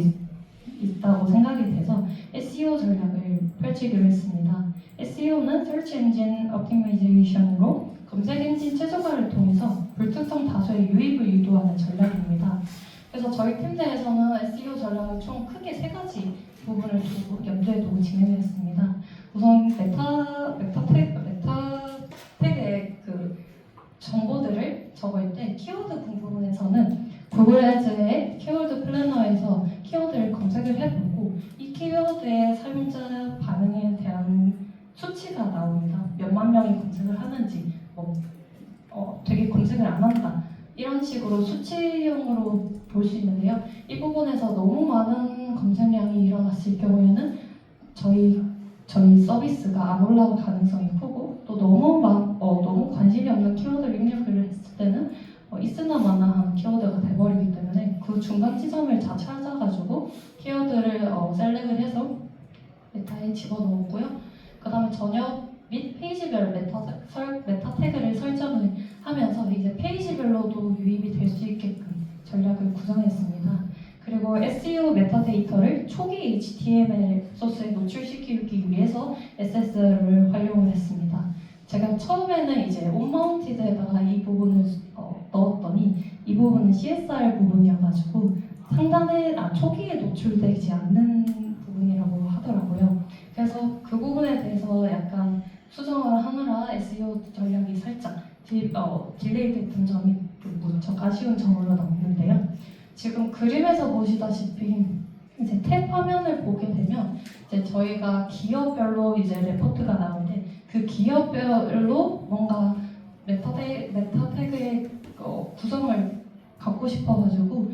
Speaker 3: 있다고 생각이 돼서 SEO 전략을 펼치기로 했습니다. SEO는 Search Engine Optimization으로 검색 엔진 최적화를 통해서 불특정 다수의 유입을 유도하는 전략입니다. 그래서 저희 팀 내에서는 SEO 전략을 총 크게 세 가지 부분을 염두에 두고 진행했습니다. 우선 메타 태그의 그 정보들을 적을 때 키워드 부분에서는 구글 애즈의 키워드 플래너에서 키워드를 검색을 해보고 이 키워드의 사용자 반응에 대한 수치가 나옵니다. 몇만 명이 검색을 하는지, 되게 검색을 안 한다, 이런 식으로 수치형으로 볼 수 있는데요. 이 부분에서 너무 많은 검색량이 일어났을 경우에는 저희 서비스가 안 올라올 가능성이 크고, 또 너무 관심이 없는 키워드를 입력을 했을 때는 있으나 마나한 키워드가 돼버리기 때문에 그 중간 지점을 다 찾아가지고 키워드를 셀렉을 해서 메타에 집어넣었고요. 그 다음에 전역 및 페이지별 메타 태그를 설정을 하면서 이제 페이지별로도 유입이 될 수 있게끔 전략을 구성했습니다. 그리고 SEO 메타데이터를 초기 HTML 소스에 노출시키기 위해서 SS를 활용을 했습니다. 제가 처음에는 이제 온마운티드에다가 이 부분을 넣었더니 이 부분은 CSR 부분이어가지고 초기에 노출되지 않는 부분이라고 하더라고요. 그래서 그 부분에 대해서 약간 수정을 하느라 SEO 전략이 살짝 딜레이 됐던 점이 무척 아쉬운 점으로 남는데요. 지금 그림에서 보시다시피 이제 탭 화면을 보게 되면 이제 저희가 기업별로 이제 레포트가 나오는데 그 기업별로 뭔가 메타 태그의 구성을 갖고 싶어가지고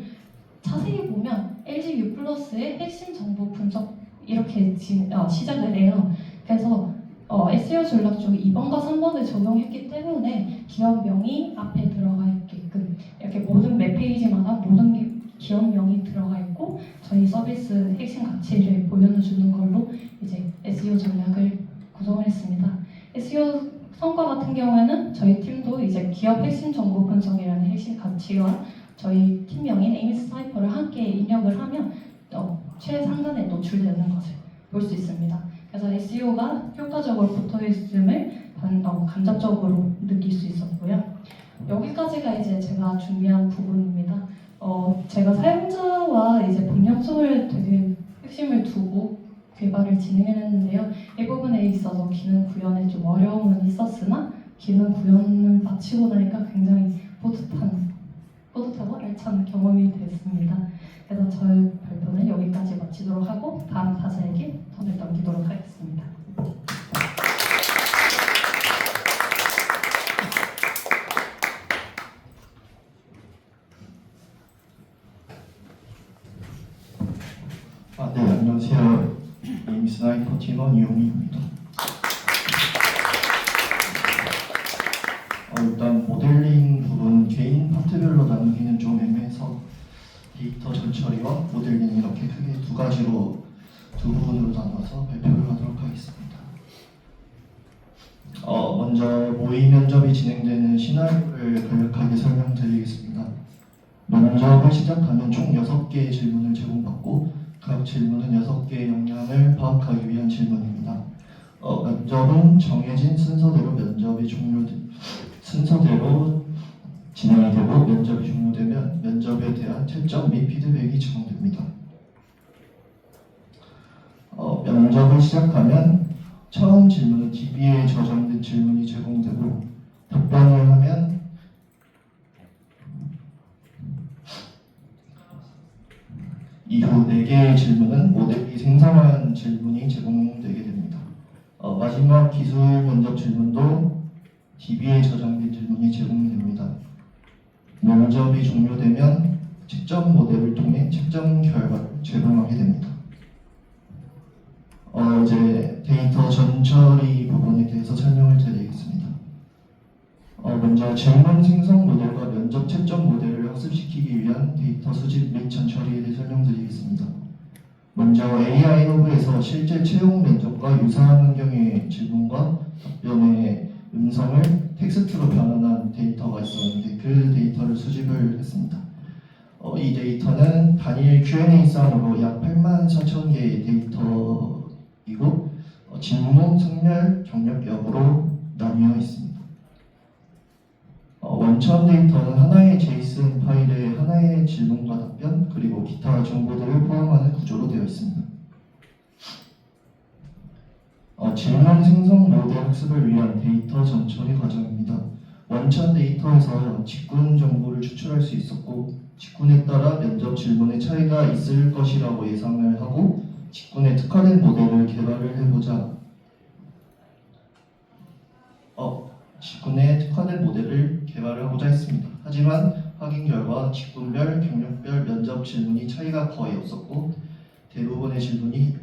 Speaker 3: 자세히 보면 LG U+의 핵심 정보 분석 이렇게 시작을 해요. 그래서 SEO 전략 중 2번과 3번을 적용했기 때문에 기업명이 앞에 들어가 있게끔 있게끔 이렇게 모든 웹 페이지마다 모든 기업명이 들어가 있고 저희 서비스 핵심 가치를 보여주는 걸로 이제 SEO 전략을 구성을 했습니다. SEO 성과 같은 경우에는 저희 팀도 이제 기업 핵심 정보 분석이라는 핵심 가치와 저희 팀명인 에이미스 사이퍼를 함께 입력을 하면 최상단에 노출되는 것을 볼 수 있습니다. 그래서 SEO가 효과적으로 붙어있음을 간접적으로 느낄 수 있었고요. 여기까지가 이제 제가 준비한 부분입니다. 제가 사용자와 이제 본영성을 되게 핵심을 두고 개발을 진행했는데요. 이 부분에 있어서 기능 구현에 좀 어려움은 있었으나 기능 구현을 마치고 나니까 굉장히 뿌듯하고 알찬 경험이 됐습니다. 그래서 저의 발표는 여기까지 마치도록 하고 다음 타자에게 턴을 넘기도록 하겠습니다.
Speaker 4: 네, 안녕하세요. 에이미스 사이퍼 팀원 이용희입니다. 일단 모델링 부분 개인 파트별로 나누기는 좀 애매해서 데이터 전처리와 모델링 이렇게 크게 두 부분으로 나눠서 발표를 하도록 하겠습니다. 먼저 모의 면접이 진행되는 시나리오를 간략하게 설명드리겠습니다. 면접을 시작하면 총 6개의 질문을 제공받고 각 질문은 6개의 역량을 파악하기 위한 질문입니다. 면접은 정해진 순서대로 순서대로 진행이 되고 면접이 종료되면 면접에 대한 채점 및 피드백이 제공됩니다. 면접을 시작하면 처음 질문은 DB에 저장된 질문이 제공되고 답변을 하면 이후 4개의 질문은 모델이 생성한 질문이 제공되게 됩니다. 마지막 기술 면접 질문도 DB에 저장된 질문이 제공됩니다. 면접이 종료되면 채점 모델을 통해 채점 결과를 제공하게 됩니다. 이제 데이터 전처리 부분에 대해서 설명을 드리겠습니다. 먼저 질문 생성 모델과 면접 채점 모델을 학습시키기 위한 데이터 수집 및 전처리에 대해 설명드리겠습니다. 먼저 AI 허브에서 실제 채용 면접과 유사한 환경의 질문과 답변의 음성을 텍스트로 변환한 데이터가 있었는데 그 데이터를 수집을 했습니다. 이 데이터는 단일 Q&A 쌍으로 약 84,000개의 데이터이고 직무, 성별, 경력 여부로 나뉘어 있습니다. 원천 데이터는 하나의 JSON 파일에 하나의 질문과 답변 그리고 기타 정보들을 포함하는 구조로 되어 있습니다. 질문 생성 모델 학습을 위한 데이터 전처리 과정입니다. 원천 데이터에서 직군 정보를 추출할 수 있었고 직군에 따라 면접 질문의 차이가 있을 것이라고 예상을 하고 직군에 특화된 모델을 개발을 해보자 직군에 특화된 모델을 개발을 하고자 했습니다. 하지만 확인 결과 직군별, 경력별 면접 질문이 차이가 거의 없었고 대부분의 질문이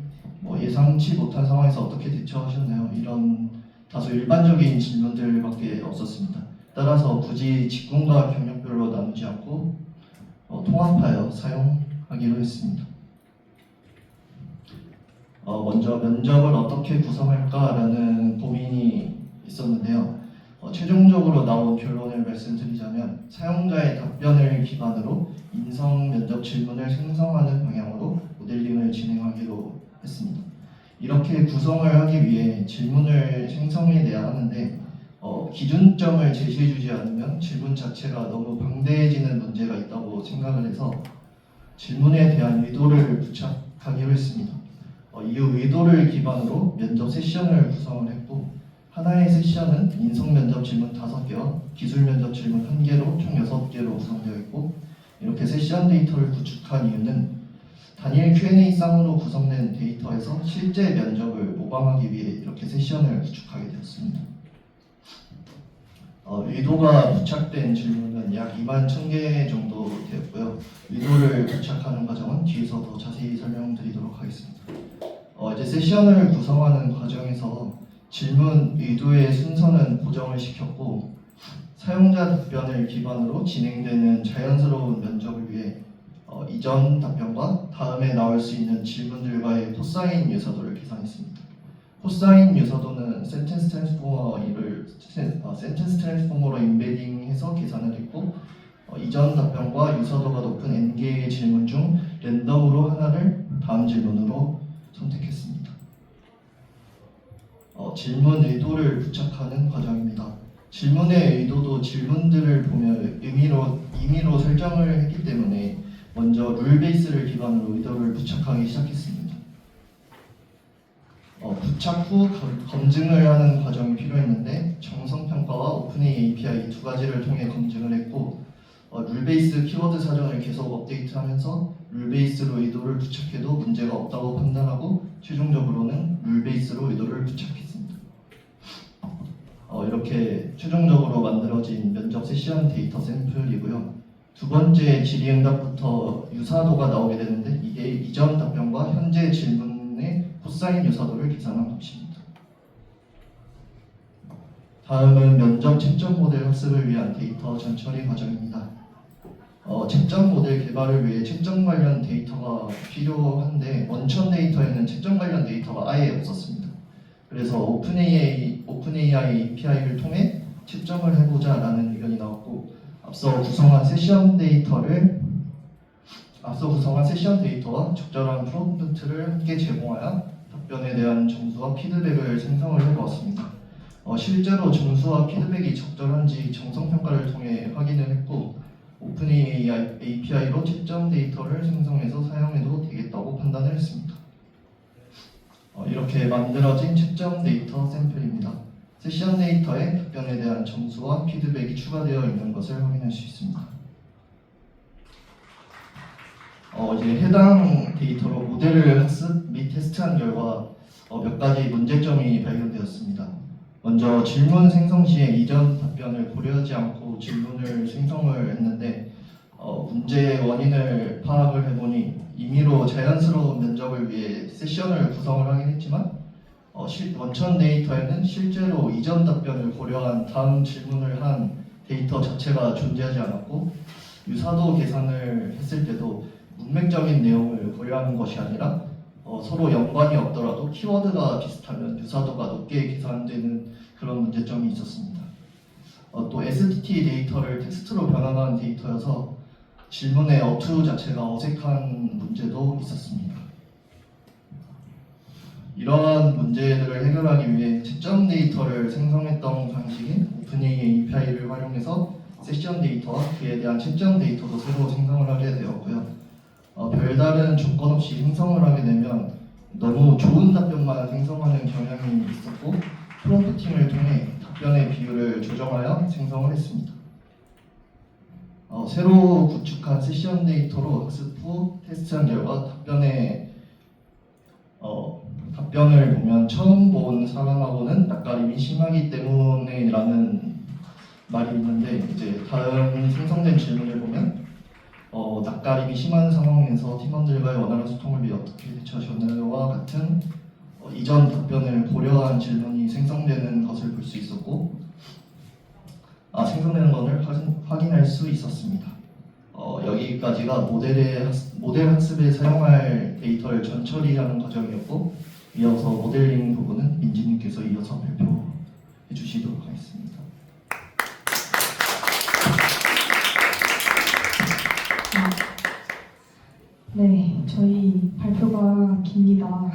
Speaker 4: 예상치 못한 상황에서 어떻게 대처하셨나요? 이런 다소 일반적인 질문들밖에 없었습니다. 따라서 굳이 직군과 경력별로 나누지 않고 통합하여 사용하기로 했습니다. 먼저 면접을 어떻게 구성할까라는 고민이 있었는데요. 최종적으로 나온 결론을 말씀드리자면 사용자의 답변을 기반으로 인성 면접 질문을 생성하는 방향으로 모델링을 진행하기로 했습니다. 이렇게 구성을 하기 위해 질문을 생성해내야 하는데 기준점을 제시해주지 않으면 질문 자체가 너무 방대해지는 문제가 있다고 생각을 해서 질문에 대한 의도를 부착하기로 했습니다. 이 의도를 기반으로 면접 세션을 구성을 했고 하나의 세션은 인성 면접 질문 5개와 기술 면접 질문 1개로 총 6개로 구성되어 있고 이렇게 세션 데이터를 구축한 이유는 단일 Q&A 쌍으로 구성된 데이터에서 실제 면접을 모방하기 위해 이렇게 세션을 구축하게 되었습니다. 의도가 부착된 질문은 약 21,000개 정도 되었고요. 의도를 부착하는 과정은 뒤에서 더 자세히 설명드리도록 하겠습니다. 이제 세션을 구성하는 과정에서 질문 의도의 순서는 고정을 시켰고 사용자 답변을 기반으로 진행되는 자연스러운 면접을 위해 이전 답변과 다음에 나올 수 있는 질문들과의 코사인 유사도를 계산했습니다. 코사인 유사도는 센텐스 트랜스포머로 인베딩해서 계산을 했고 이전 답변과 유사도가 높은 n개의 질문 중 랜덤으로 하나를 다음 질문으로 선택했습니다. 질문 의도를 부착하는 과정입니다. 질문의 의도도 질문들을 보며 임의로 설정을 했기 때문에 먼저 룰 베이스를 기반으로 의도를 부착하기 시작했습니다. 부착 후 검증을 하는 과정이 필요했는데 정성평가와 오픈AI API 두 가지를 통해 검증을 했고 룰 베이스 키워드 사전을 계속 업데이트하면서 룰 베이스로 의도를 부착해도 문제가 없다고 판단하고 최종적으로는 룰 베이스로 의도를 부착했습니다. 이렇게 최종적으로 만들어진 면접 세션 데이터 샘플이고요. 두 번째 질의응답부터 유사도가 나오게 되는데 이게 이전 답변과 현재 질문의 코사인 유사도를 계산한 것입니다. 다음은 면접 채점 모델 학습을 위한 데이터 전처리 과정입니다. 채점 모델 개발을 위해 채점 관련 데이터가 필요한데 원천 데이터에는 채점 관련 데이터가 아예 없었습니다. 그래서 오픈AI API를 통해 채점을 해보자라는 의견이 나왔고 앞서 구성한 세션 데이터와 적절한 프롬프트를 함께 제공하여 답변에 대한 점수와 피드백을 생성을 해보았습니다. 실제로 점수와 피드백이 적절한지 정성평가를 통해 확인을 했고 오픈AI API로 채점 데이터를 생성해서 사용해도 되겠다고 판단을 했습니다. 이렇게 만들어진 채점 데이터 샘플입니다. 세션 데이터에 답변에 대한 점수와 피드백이 추가되어 있는 것을 확인할 수 있습니다. 이제 해당 데이터로 모델을 학습 및 테스트한 결과 몇 가지 문제점이 발견되었습니다. 먼저 질문 생성 시에 이전 답변을 고려하지 않고 질문을 생성을 했는데 문제의 원인을 파악을 해보니 임의로 자연스러운 면접을 위해 세션을 구성을 하긴 했지만 원천 데이터에는 실제로 이전 답변을 고려한 다음 질문을 한 데이터 자체가 존재하지 않았고 유사도 계산을 했을 때도 문맥적인 내용을 고려하는 것이 아니라 서로 연관이 없더라도 키워드가 비슷하면 유사도가 높게 계산되는 그런 문제점이 있었습니다. 또 STT 데이터를 텍스트로 변환한 데이터여서 질문의 어투 자체가 어색한 문제도 있었습니다. 이러한 문제들을 해결하기 위해 채점 데이터를 생성했던 방식인 오픈AI API를 활용해서 세션 데이터와 그에 대한 채점 데이터도 새로 생성을 하게 되었고요. 별다른 조건 없이 생성을 하게 되면 너무 좋은 답변만 생성하는 경향이 있었고 프롬프팅을 통해 답변의 비율을 조정하여 생성을 했습니다. 새로 구축한 세션 데이터로 학습 후 테스트한 결과 답변을 보면 처음 본 사람하고는 낯가림이 심하기 때문에라는 말이 있는데 이제 다음 생성된 질문을 보면 낯가림이 심한 상황에서 팀원들과의 원활한 소통을 위해 어떻게 대처하셨나요와 같은 이전 답변을 고려한 질문이 생성되는 것을 볼 수 있었고 생성되는 것을 확인할 수 있었습니다. 여기까지가 모델 학습에 사용할 데이터를 전처리하는 과정이었고 이어서 모델링 부분은 민지님께서 이어서 발표해 주시도록 하겠습니다.
Speaker 5: 네, 저희 발표가 깁니다.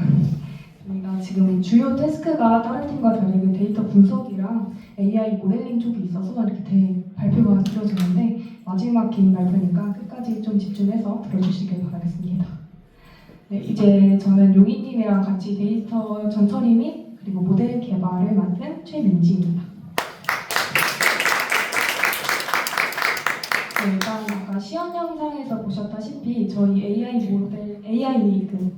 Speaker 5: 저희가 지금 주요 태스크가 다른 팀과 다르게 데이터 분석이랑 AI 모델링 쪽이 있어서 이렇게 발표가 길어졌는데 마지막 긴 발표니까 끝까지 좀 집중해서 들어주시길 바라겠습니다. 네, 이제 저는 용희님이랑 같이 데이터 전처리 및 그리고 모델 개발을 맡은 최민지입니다. 네, 일단 아까 시연 영상에서 보셨다시피 저희 AI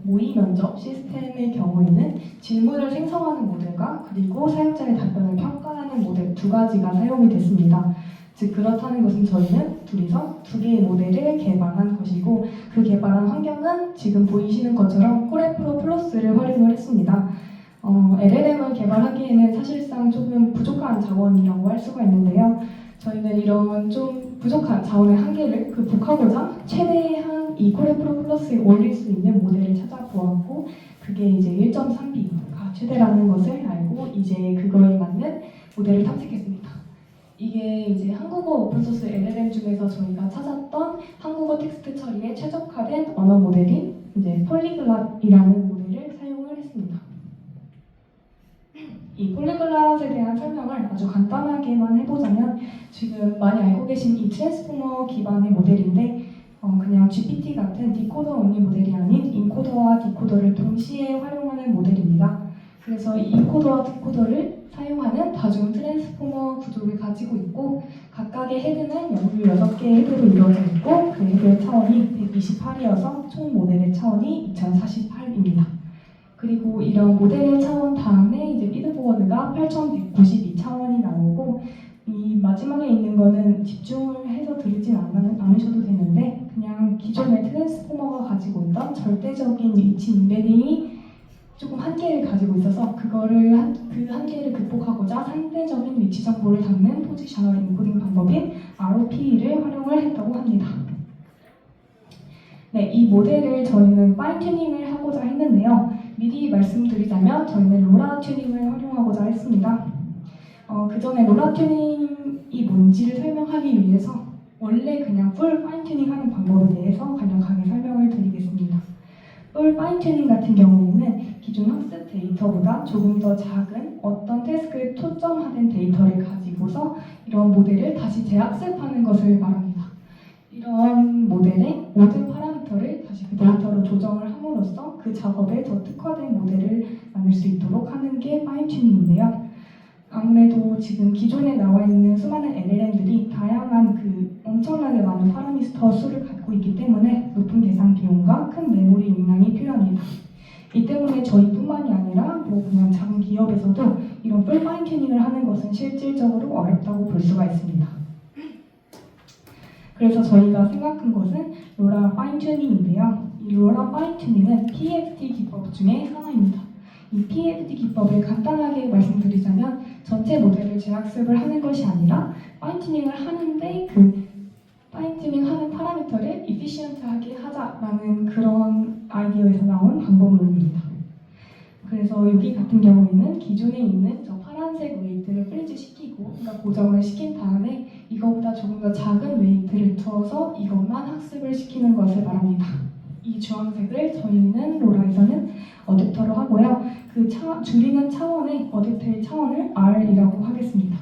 Speaker 5: 모의 면접 시스템의 경우에는 질문을 생성하는 모델과 그리고 사용자의 답변을 평가하는 모델 두 가지가 사용이 됐습니다. 즉 그렇다는 것은 저희는 둘이서 두 개의 모델을 개발한 것이고 그 개발한 환경은 지금 보이시는 것처럼 코레프로 플러스를 활용을 했습니다. LLM을 개발하기에는 사실상 조금 부족한 자원이라고 할 수가 있는데요. 저희는 이런 좀 부족한 자원의 한계를 극복하고자 최대한 이 코레프로 플러스에 올릴 수 있는 모델을 찾아보았고 그게 이제 1.3B가 최대라는 것을 알고 이제 그거에 맞는 모델을 탐색했습니다. 이게 이제 한국어 오픈소스 LLM 중에서 저희가 찾았던 한국어 텍스트 처리에 최적화된 언어 모델인 이제 폴리글랏이라는 모델을 사용을 했습니다. 이 폴리글랏에 대한 설명을 아주 간단하게만 해보자면 지금 많이 알고 계신 이 트랜스포머 기반의 모델인데 그냥 GPT 같은 디코더 only 모델이 아닌 인코더와 디코더를 동시에 활용하는 모델입니다. 그래서 이 인코더와 디코더를 사용하는 다중 트랜스포머 구조를 가지고 있고 각각의 헤드는 16개의 헤드로 이루어져 있고 그 헤드의 차원이 128이어서 총 모델의 차원이 2048입니다. 그리고 이런 모델의 차원 다음에 이제 피드포워드가 8192 차원이 나오고 이 마지막에 있는 거는 집중을 해서 들으진 않으셔도 되는데 그냥 기존의 트랜스포머가 가지고 있던 절대적인 위치 인베딩이 조금 한계를 가지고 있어서 그 한계를 극복하고자 상대적인 위치 정보를 담는 포지셔널 인코딩 방법인 ROP를 활용을 했다고 합니다. 네, 이 모델을 저희는 파인 튜닝을 하고자 했는데요. 미리 말씀드리자면 저희는 로라 튜닝을 활용하고자 했습니다. 그 전에 로라 튜닝이 뭔지를 설명하기 위해서 원래 그냥 풀 파인 튜닝 하는 방법에 대해서 간략하게 설명을 드리겠습니다. 풀 파인 튜닝 같은 경우에는 기존 학습 데이터보다 조금 더 작은 어떤 태스크에 초점화된 데이터를 가지고서 이런 모델을 다시 재학습하는 것을 말합니다. 이런 모델의 모든 파라미터를 다시 그 데이터로 조정을 함으로써 그 작업에 더 특화된 모델을 만들 수 있도록 하는 게 파인 튜닝인데요. 아무래도 지금 기존에 나와 있는 수많은 LLM들이 다양한 엄청나게 많은 파라미터 수를 갖고 있기 때문에 높은 계산 비용과 큰 메모리 용량이 필요합니다. 이 때문에 저희뿐만이 아니라 그냥 작은 기업에서도 이런 풀 파인 튜닝을 하는 것은 실질적으로 어렵다고 볼 수가 있습니다. 그래서 저희가 생각한 것은 로라 파인 튜닝인데요. 이 로라 파인 튜닝은 PFT 기법 중에 하나입니다. 이 PFT 기법을 간단하게 말씀드리자면 전체 모델을 재학습을 하는 것이 아니라 파인 튜닝을 하는데 그 파인 튜닝하는 파라미터를 이피시언트하게 하자라는 그런 아이디어에서 나온 방법론입니다. 그래서 여기 같은 경우에는 기존에 있는 저 파란색 웨이트를 프리즈 시키고 그러니까 고정을 시킨 다음에 이거보다 조금 더 작은 웨이트를 두어서 이것만 학습을 시키는 것을 말합니다. 이 주황색을 저희는 로라에서는 어댑터로 하고요. 그 줄이는 차원의 어댑터의 차원을 R이라고 하겠습니다.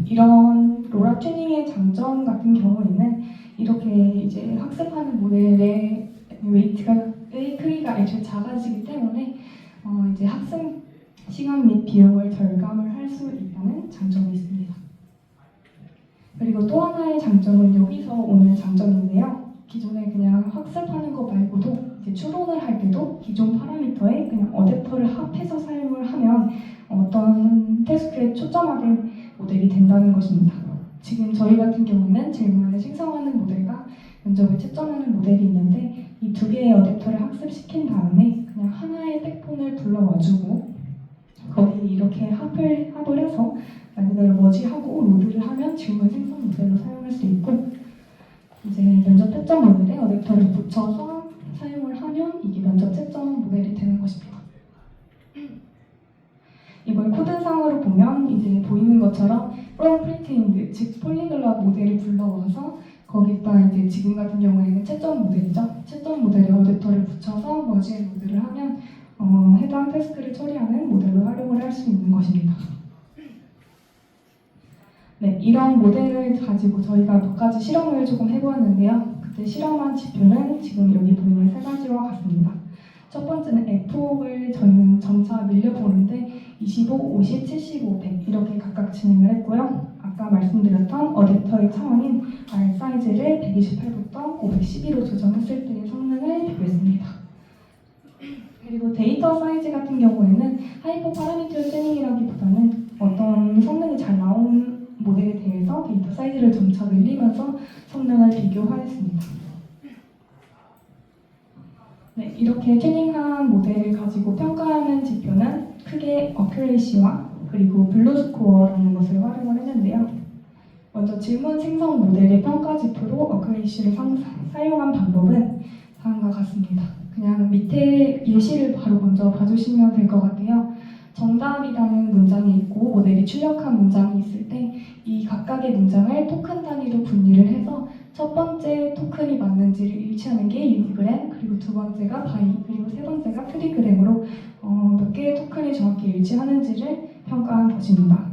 Speaker 5: 이런 로라 튜닝의 장점 같은 경우에는 이렇게 이제 학습하는 모델의 웨이트의 크기가 애초에 작아지기 때문에 이제 학습 시간 및 비용을 절감을 할 수 있다는 장점이 있습니다. 그리고 또 하나의 장점은 여기서 오는 장점인데요. 기존에 그냥 학습하는 거 말고도 이제 추론을 할 때도 기존 파라미터에 그냥 어댑터를 합해서 사용을 하면 어떤 태스크에 초점화된 모델이 된다는 것입니다. 지금 저희 같은 경우는 질문을 생성하는 모델과 면접을 채점하는 모델이 있는데 이 두 개의 어댑터를 학습시킨 다음에 그냥 하나의 텍폰을 불러와주고 거기에 이렇게 합을 해서 말 그대로 머지하고 로드를 하면 질문 생성 모델로 사용할 수 있고 이제 면접 채점 모델에 어댑터를 붙여서 사용을 하면 이게 면접 채점 모델이 되는 것입니다. 이걸 코드상으로 보면 이제 보이는 것처럼 from pretrained 즉 폴리글랏 모델을 불러와서 거기다 이제 지금 같은 경우에는 채점 모델이죠. 채점 모델에 어댑터를 붙여서 머지 로드를 하면 해당 태스크를 처리하는 모델로 활용을 할 수 있는 것입니다. 네, 이런 모델을 가지고 저희가 몇 가지 실험을 조금 해보았는데요. 그때 실험한 지표는 지금 여기 보이는 세 가지와 같습니다. 첫 번째는 F옥을 저희는 점차 밀려보는데 25, 50, 75, 100 이렇게 각각 진행을 했고요. 아까 말씀드렸던 어댑터의 차원인 R 사이즈를 128부터 512로 조정했을 때의 성능을 비교했습니다. 그리고 데이터 사이즈 같은 경우에는 하이퍼 파라미터 튜닝이라기보다는 어떤 성능이 잘 나온 모델에 대해서 데이터 사이즈를 점차 늘리면서 성능을 비교하였습니다. 네, 이렇게 튜닝한 모델을 가지고 평가하는 지표는 크게 어큐레이시와 그리고 블루 스코어라는 것을 활용을 했는데요. 먼저 질문 생성 모델의 평가 지표로 어크레이시를 사용한 방법은 다음과 같습니다. 그냥 밑에 예시를 바로 먼저 봐주시면 될 것 같아요. 정답이라는 문장이 있고 모델이 출력한 문장이 있을 때 이 각각의 문장을 토큰 단위로 분리를 해서 첫 번째 토큰이 맞는지를 일치하는 게 유니그램, 그리고 두 번째가 바이, 그리고 세 번째가 트리그램으로 몇 개의 토큰이 정확히 일치하는지를 평가한 것입니다.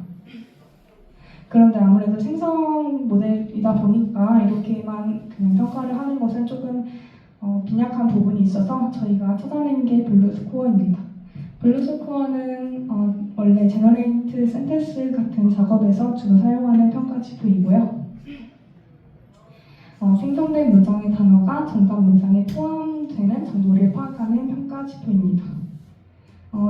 Speaker 5: 그런데 아무래도 생성 모델이다 보니까 이렇게만 그냥 평가를 하는 것은 조금 빈약한 부분이 있어서 저희가 찾아낸 게 블루스코어입니다. 블루스코어는 원래 제너레이트 센텐스 같은 작업에서 주로 사용하는 평가 지표이고요. 생성된 문장의 단어가 정답 문장에 포함되는 정도를 파악하는 평가 지표입니다.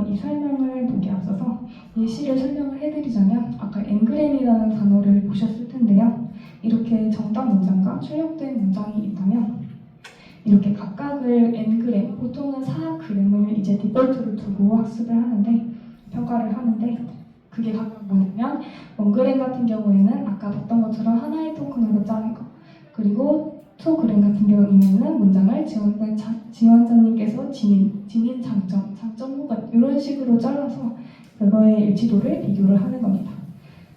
Speaker 5: 이 설명을 보기 앞서서 예시를 설명을 해드리자면 아까 엔그램이라는 단어를 보셨을 텐데요. 이렇게 정답 문장과 출력된 문장이 있다면 이렇게 각각을 n그램, 보통은 4g을 이제 디폴트로 두고 학습을 하는데 평가를 하는데 그게 각각 뭐냐면 1g 같은 경우에는 아까 봤던 것처럼 하나의 토큰으로 짜는 거, 그리고 2g 같은 경우에는 문장을 지원자님께서 지닌 장점 후근 이런 식으로 잘라서 그거의 일치도를 비교를 하는 겁니다.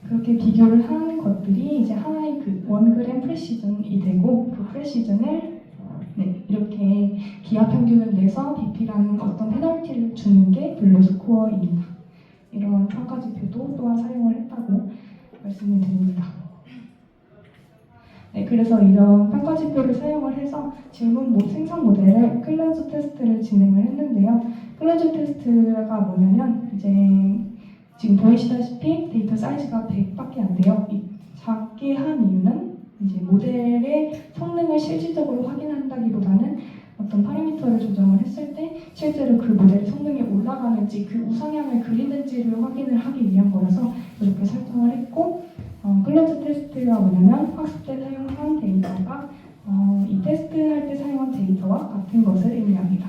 Speaker 5: 그렇게 비교를 한 것들이 이제 하나의 그 1g 프레시즌이 되고 그 프레시즌을 이렇게 기하 평균을 내서 BP라는 어떤 페널티를 주는 게 블루스코어입니다. 이런 평가 지표도 또한 사용을 했다고 말씀을 드립니다. 그래서 이런 평가 지표를 사용을 해서 질문 생성 모델을 클로즈 테스트를 진행을 했는데요. 클로즈 테스트가 뭐냐면 이제 지금 보이시다시피 데이터 사이즈가 100밖에 안 돼요. 작게 한 이유는 이제 모델의 성능을 실질적으로 확인한다기보다는 어떤 파라미터를 조정을 했을 때 실제로 그 모델의 성능이 올라가는지 그 우상향을 그리는지를 확인을 하기 위한 거라서 이렇게 설정을 했고 클로즈 테스트가 뭐냐면 학습 때 사용한 데이터가 이 테스트할 때 사용한 데이터와 같은 것을 의미합니다.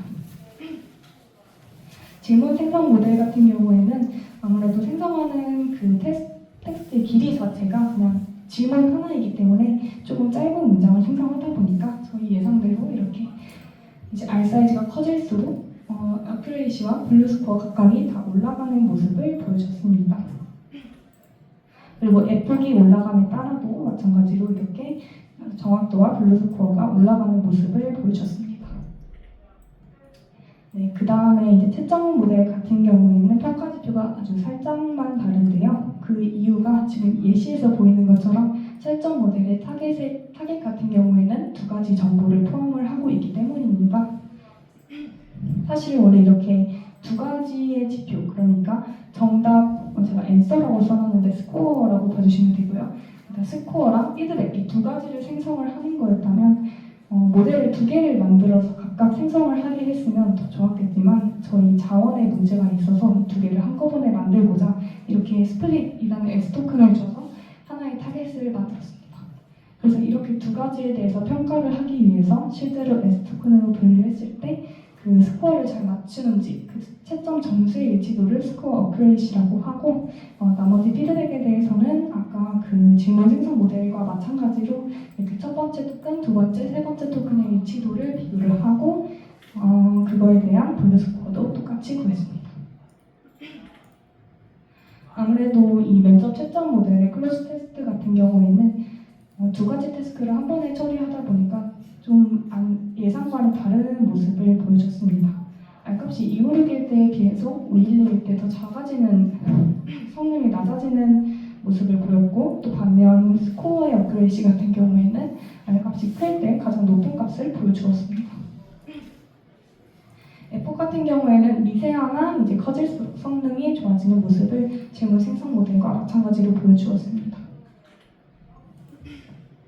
Speaker 5: 질문 생성 모델 같은 경우에는 아무래도 생성하는 그 텍스트의 길이 자체가 그냥 질문 하나이기 때문에 조금 짧은 문장을 생성하다 보니까 저희 예상대로 이렇게 이제 R 사이즈가 커질수록 어큐레이시와 블루스코어 각각이 다 올라가는 모습을 보여줬습니다. 그리고 F기 올라감에 따라도 마찬가지로 이렇게 정확도와 블루스코어가 올라가는 모습을 보여줬습니다. 그 다음에 이제 채점 모델 같은 경우에는 평가 지표가 아주 살짝만 다른데요. 그 이유가 지금 예시에서 보이는 것처럼 채점 모델의 타겟 같은 경우에는 두 가지 정보를 포함을 하고 있기 때문입니다. 사실 원래 이렇게 두 가지의 지표, 그러니까 정답, 제가 앤서라고 써놨는데 스코어라고 봐주시면 되고요. 그러니까 스코어랑 피드백 이 두 가지를 생성을 하는 거였다면 모델을 두 개를 만들어서 각각 생성을 하게 했으면 더 좋았겠지만 저희 자원에 문제가 있어서 두 개를 한꺼번에 만들고자 이렇게 스플릿이라는 S 토큰을 줘서 하나의 타겟을 만들었습니다. 그래서 이렇게 두 가지에 대해서 평가를 하기 위해서 실제로 S 토큰으로 분류했을 때 그 스코어를 잘 맞추는지 그 채점 점수의 일치도를 스코어 어큐레이시라고 하고 나머지 피드백에 대해서는 아까 그 질문 생성 모델과 마찬가지로 이렇게 첫 번째 토큰, 두 번째, 세 번째 토큰의 일치도를 비교를 하고 그거에 대한 분류 스코어도 똑같이 구했습니다. 아무래도 이 면접 채점 모델의 클로즈 테스트 같은 경우에는 두 가지 태스크를 한 번에 처리하다 보니까 좀 예상과는 다른 모습을 보여줬습니다. R값이 256일 때에 비해서 511일 때 더 작아지는 성능이 낮아지는 모습을 보였고 또 반면 스코어의 어큐레이시 같은 경우에는 R값이 클 때 가장 높은 값을 보여주었습니다. F 같은 경우에는 미세하나 이제 커질수록 성능이 좋아지는 모습을 질문 생성 모델과 마찬가지로 보여주었습니다.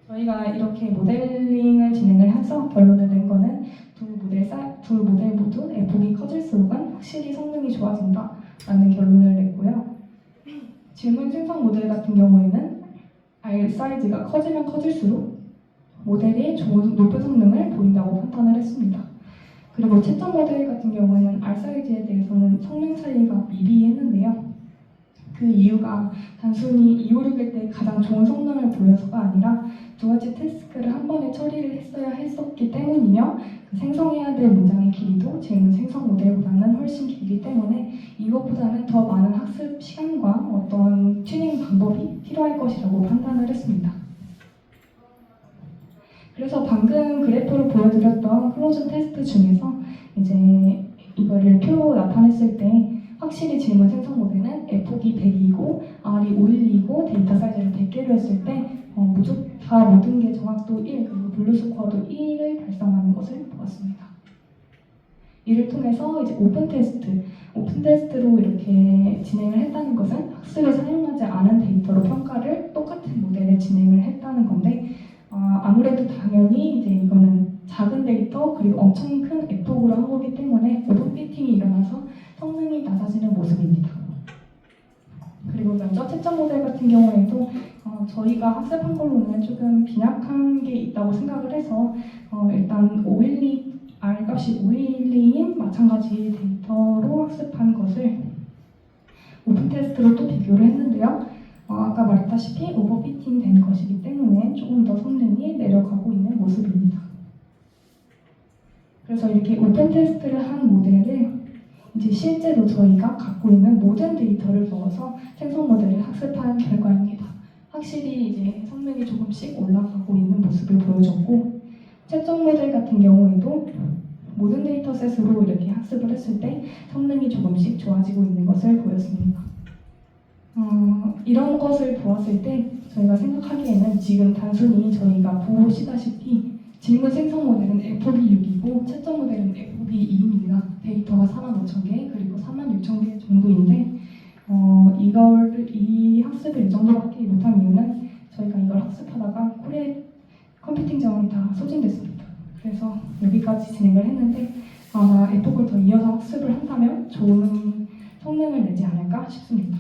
Speaker 5: 저희가 이렇게 모델링을 진행을 해서 결론을 낸 거는 두 모델 모두 F이 커질수록은 확실히 성능이 좋아진다라는 결론을 냈고요. 질문 생성 모델 같은 경우에는 R 사이즈가 커지면 커질수록 모델이 높은 성능을 보인다고 판단을 했습니다. 그리고 채점 모델 같은 경우에는 R 사이즈에 대해서는 성능 차이가 미비했는데요. 그 이유가 단순히 256일 때 가장 좋은 성능을 보여서가 아니라 두 가지 태스크를 한 번에 처리를 했어야 했었기 때문이며 그 생성해야 될 문장의 길이도 질문 생성 모델보다는 훨씬 길기 때문에 이것보다는 더 많은 학습 시간과 어떤 튜닝 방법이 필요할 것이라고 판단을 했습니다. 그래서 방금 그래프로 보여드렸던 클로즈 테스트 중에서 이제 이거를 표로 나타냈을 때 확실히 질문 생성 모델은 F기 100이고 R이 512고 데이터 사이즈를 100개로 했을 때 다 모든 게 정확도 1 그리고 블루 스코어도 1을 달성하는 것을 보았습니다. 이를 통해서 이제 오픈 테스트로 이렇게 진행을 했다는 것은 학습에 사용하지 않은 데이터로 평가를 똑같은 모델에 진행을 했다는 건데 아무래도 당연히 이제 이거는 작은 데이터 그리고 엄청 큰 F구로 한 거기 때문에 오버피팅이 일어나서 성능이 낮아지는 모습입니다. 그리고 면접 채점 모델 같은 경우에도 저희가 학습한 걸로는 조금 빈약한 게 있다고 생각을 해서 일단 512 R 값이 512인 마찬가지 데이터로 학습한 것을 오픈 테스트로 또 비교를 했는데요. 아까 말했다시피 오버피팅 된 것이기 때문에 조금 더 성능이 내려가고 있는 모습입니다. 그래서 이렇게 오픈 테스트를 한 모델을 이제 실제로 저희가 갖고 있는 모든 데이터를 넣어서 생성 모델을 학습한 결과입니다. 확실히 이제 성능이 조금씩 올라가고 있는 모습을 보여줬고 채점 모델 같은 경우에도 모든 데이터셋으로 이렇게 학습을 했을 때 성능이 조금씩 좋아지고 있는 것을 보였습니다. 이런 것을 보았을 때 저희가 생각하기에는 지금 단순히 저희가 보시다시피 질문 생성 모델은 FB 6이고 채점 모델은 FB 2입니다. 데이터가 45,000개 그리고 36,000개 정도인데 이 학습을 이 정도밖에 못한 이유는 저희가 이걸 학습하다가 콜의 컴퓨팅 자원이 다 소진됐습니다. 그래서 여기까지 진행을 했는데 아마 F를 더 이어서 학습을 한다면 좋은 성능을 내지 않을까 싶습니다.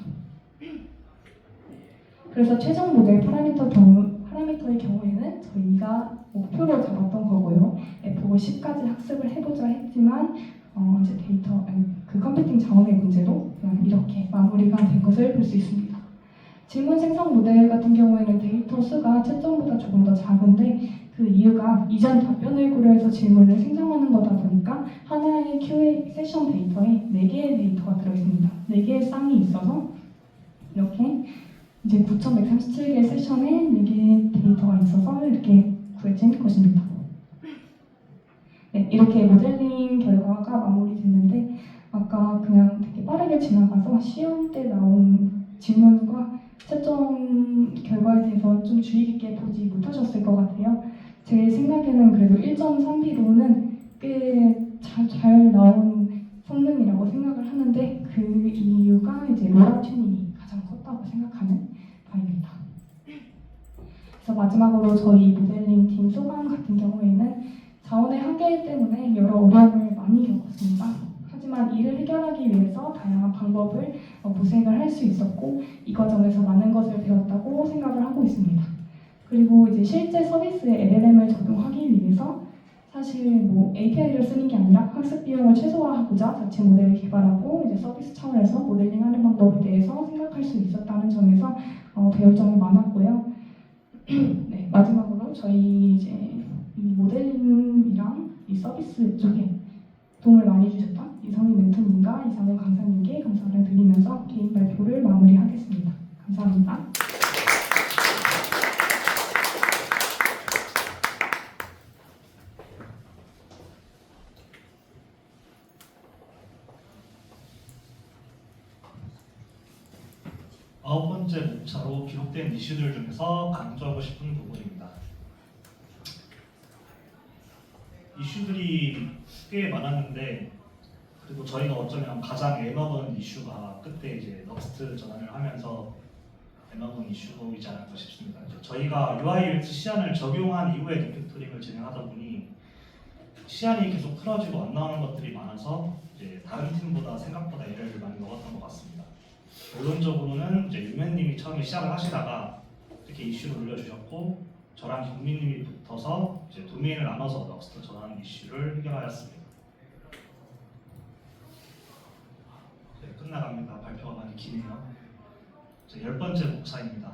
Speaker 5: 그래서 최종 모델 파라미터의 경우에는 저희가 목표로 잡았던 거고요. F를 10까지 학습을 해보자 했지만 이제 그 컴퓨팅 자원의 문제로 그냥 이렇게 마무리가 된 것을 볼 수 있습니다. 질문 생성 모델 같은 경우에는 데이터 수가 채점보다 조금 더 작은데 그 이유가 이전 답변을 고려해서 질문을 생성하는 거다 보니까 하나의 QA 세션 데이터에 4개의 데이터가 들어있습니다. 4개의 쌍이 있어서 이렇게 이제 9,137개의 세션에 4개의 데이터가 있어서 이렇게 구해진 것입니다. 네, 이렇게 모델링 결과가 마무리됐는데 아까 그냥 되게 빠르게 지나가서 시험 때 나온 질문과 채점 결과에 대해서 좀 주의 깊게 보지 못하셨을 것 같아요. 제 생각에는 그래도 1.3B로는 꽤 잘 나온 성능이라고 생각을 하는데 그 이유가 이제 로라 튜닝이 가장 컸다고 생각하는 바입니다. 그래서 마지막으로 저희 모델링 팀 소감 같은 경우에는 자원의 한계 때문에 여러 어려움을 많이 겪었습니다. 하지만 이를 해결하기 위해서 다양한 방법을 모색을 할 수 있었고 이 과정에서 많은 것을 배웠다고 생각을 하고 있습니다. 그리고 이제 실제 서비스에 LLM을 적용하기 위해서 사실 API를 쓰는 게 아니라 학습 비용을 최소화하고자 자체 모델을 개발하고 이제 서비스 차원에서 모델링하는 방법에 대해서 생각할 수 있었다는 점에서 배울 점이 많았고요. 네, 마지막으로 저희 이제 이 모델링이랑 이 서비스 쪽에 도움을 많이 주셨던 이성희 멘토님과 이상훈 강사님께 감사를 드리면서 개인 발표를 마무리하겠습니다. 감사합니다.
Speaker 2: 아홉 번째 목차로 기록된 이슈들 중에서 강조하고 싶은 부분입니다. 이슈들이 꽤 많았는데 그리고 저희가 어쩌면 가장 애먹은 이슈가 그때 이제 럭스트 전환을 하면서 애먹은 이슈이지 않을까 싶습니다. 저희가 UI UX 시안을 적용한 이후에 리팩토링을 진행하다 보니 시안이 계속 틀어지고 안 나오는 것들이 많아서 이제 다른 팀보다 생각보다 애를 많이 먹었던 것 같습니다. 결론적으로는 이제 유맨님이 처음에 시작을 하시다가 이렇게 이슈를 올려주셨고 저랑 경민님이 붙어서 이제 도메인을 나눠서 럭스트 전환 이슈를 해결하였습니다. 네, 끝나갑니다. 발표가 많이 기네요. 이제 10번째 목차입니다.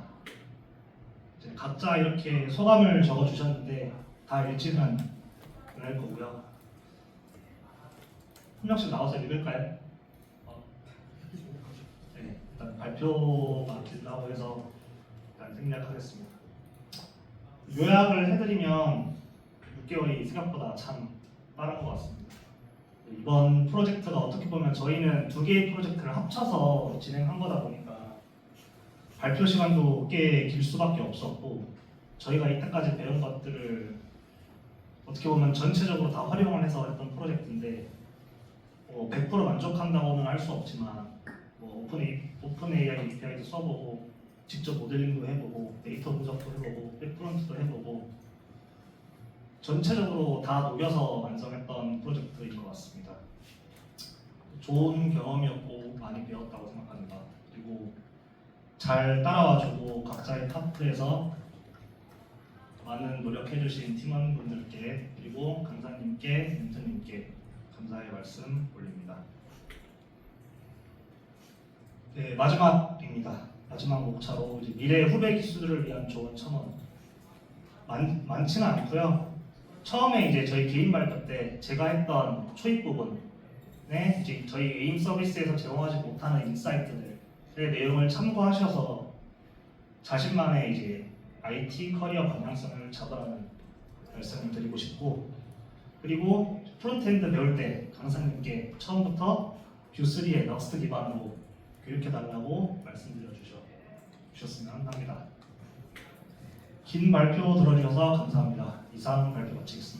Speaker 2: 이제 각자 이렇게 소감을 적어주셨는데 다 읽지는 않을 거고요. 한 명씩 나와서 읽을까요? 네, 일단 발표가 길다고 해서 일단 생략하겠습니다. 요약을 해드리면 6개월이 생각보다 참 빠른 것 같습니다. 이번 프로젝트가 어떻게 보면 저희는 두 개의 프로젝트를 합쳐서 진행한 거다 보니까 발표 시간도 꽤 길 수밖에 없었고 저희가 이때까지 배운 것들을 어떻게 보면 전체적으로 다 활용을 해서 했던 프로젝트인데 100% 만족한다고는 할 수 없지만 오픈 AI API도 써보고 직접 모델링도 해보고 데이터 분석도 해보고 백프론트도 해보고 전체적으로 다 녹여서 완성했던 프로젝트인 것 같습니다. 좋은 경험이었고 많이 배웠다고 생각합니다. 그리고 잘 따라와주고 각자의 파트에서 많은 노력해주신 팀원분들께 그리고 강사님께, 멘토님께 감사의 말씀 올립니다. 네, 마지막입니다. 마지막 목차로 이제 미래 후배 기수들을 위한 좋은 첨언. 많지는 않고요. 처음에 이제 저희 개인 발표 때 제가 했던 초입 부분에 이제 저희 에임 서비스에서 제공하지 못하는 인사이트들의 내용을 참고하셔서 자신만의 이제 IT 커리어 방향성을 잡으라는 말씀을 드리고 싶고, 그리고 프론트엔드 배울 때 강사님께 처음부터 뷰3의 럭스트 기반으로 교육해달라고 말씀드려 주셨으면 합니다. 긴 발표 들어주셔서 감사합니다. 이상 발표 마치겠습니다.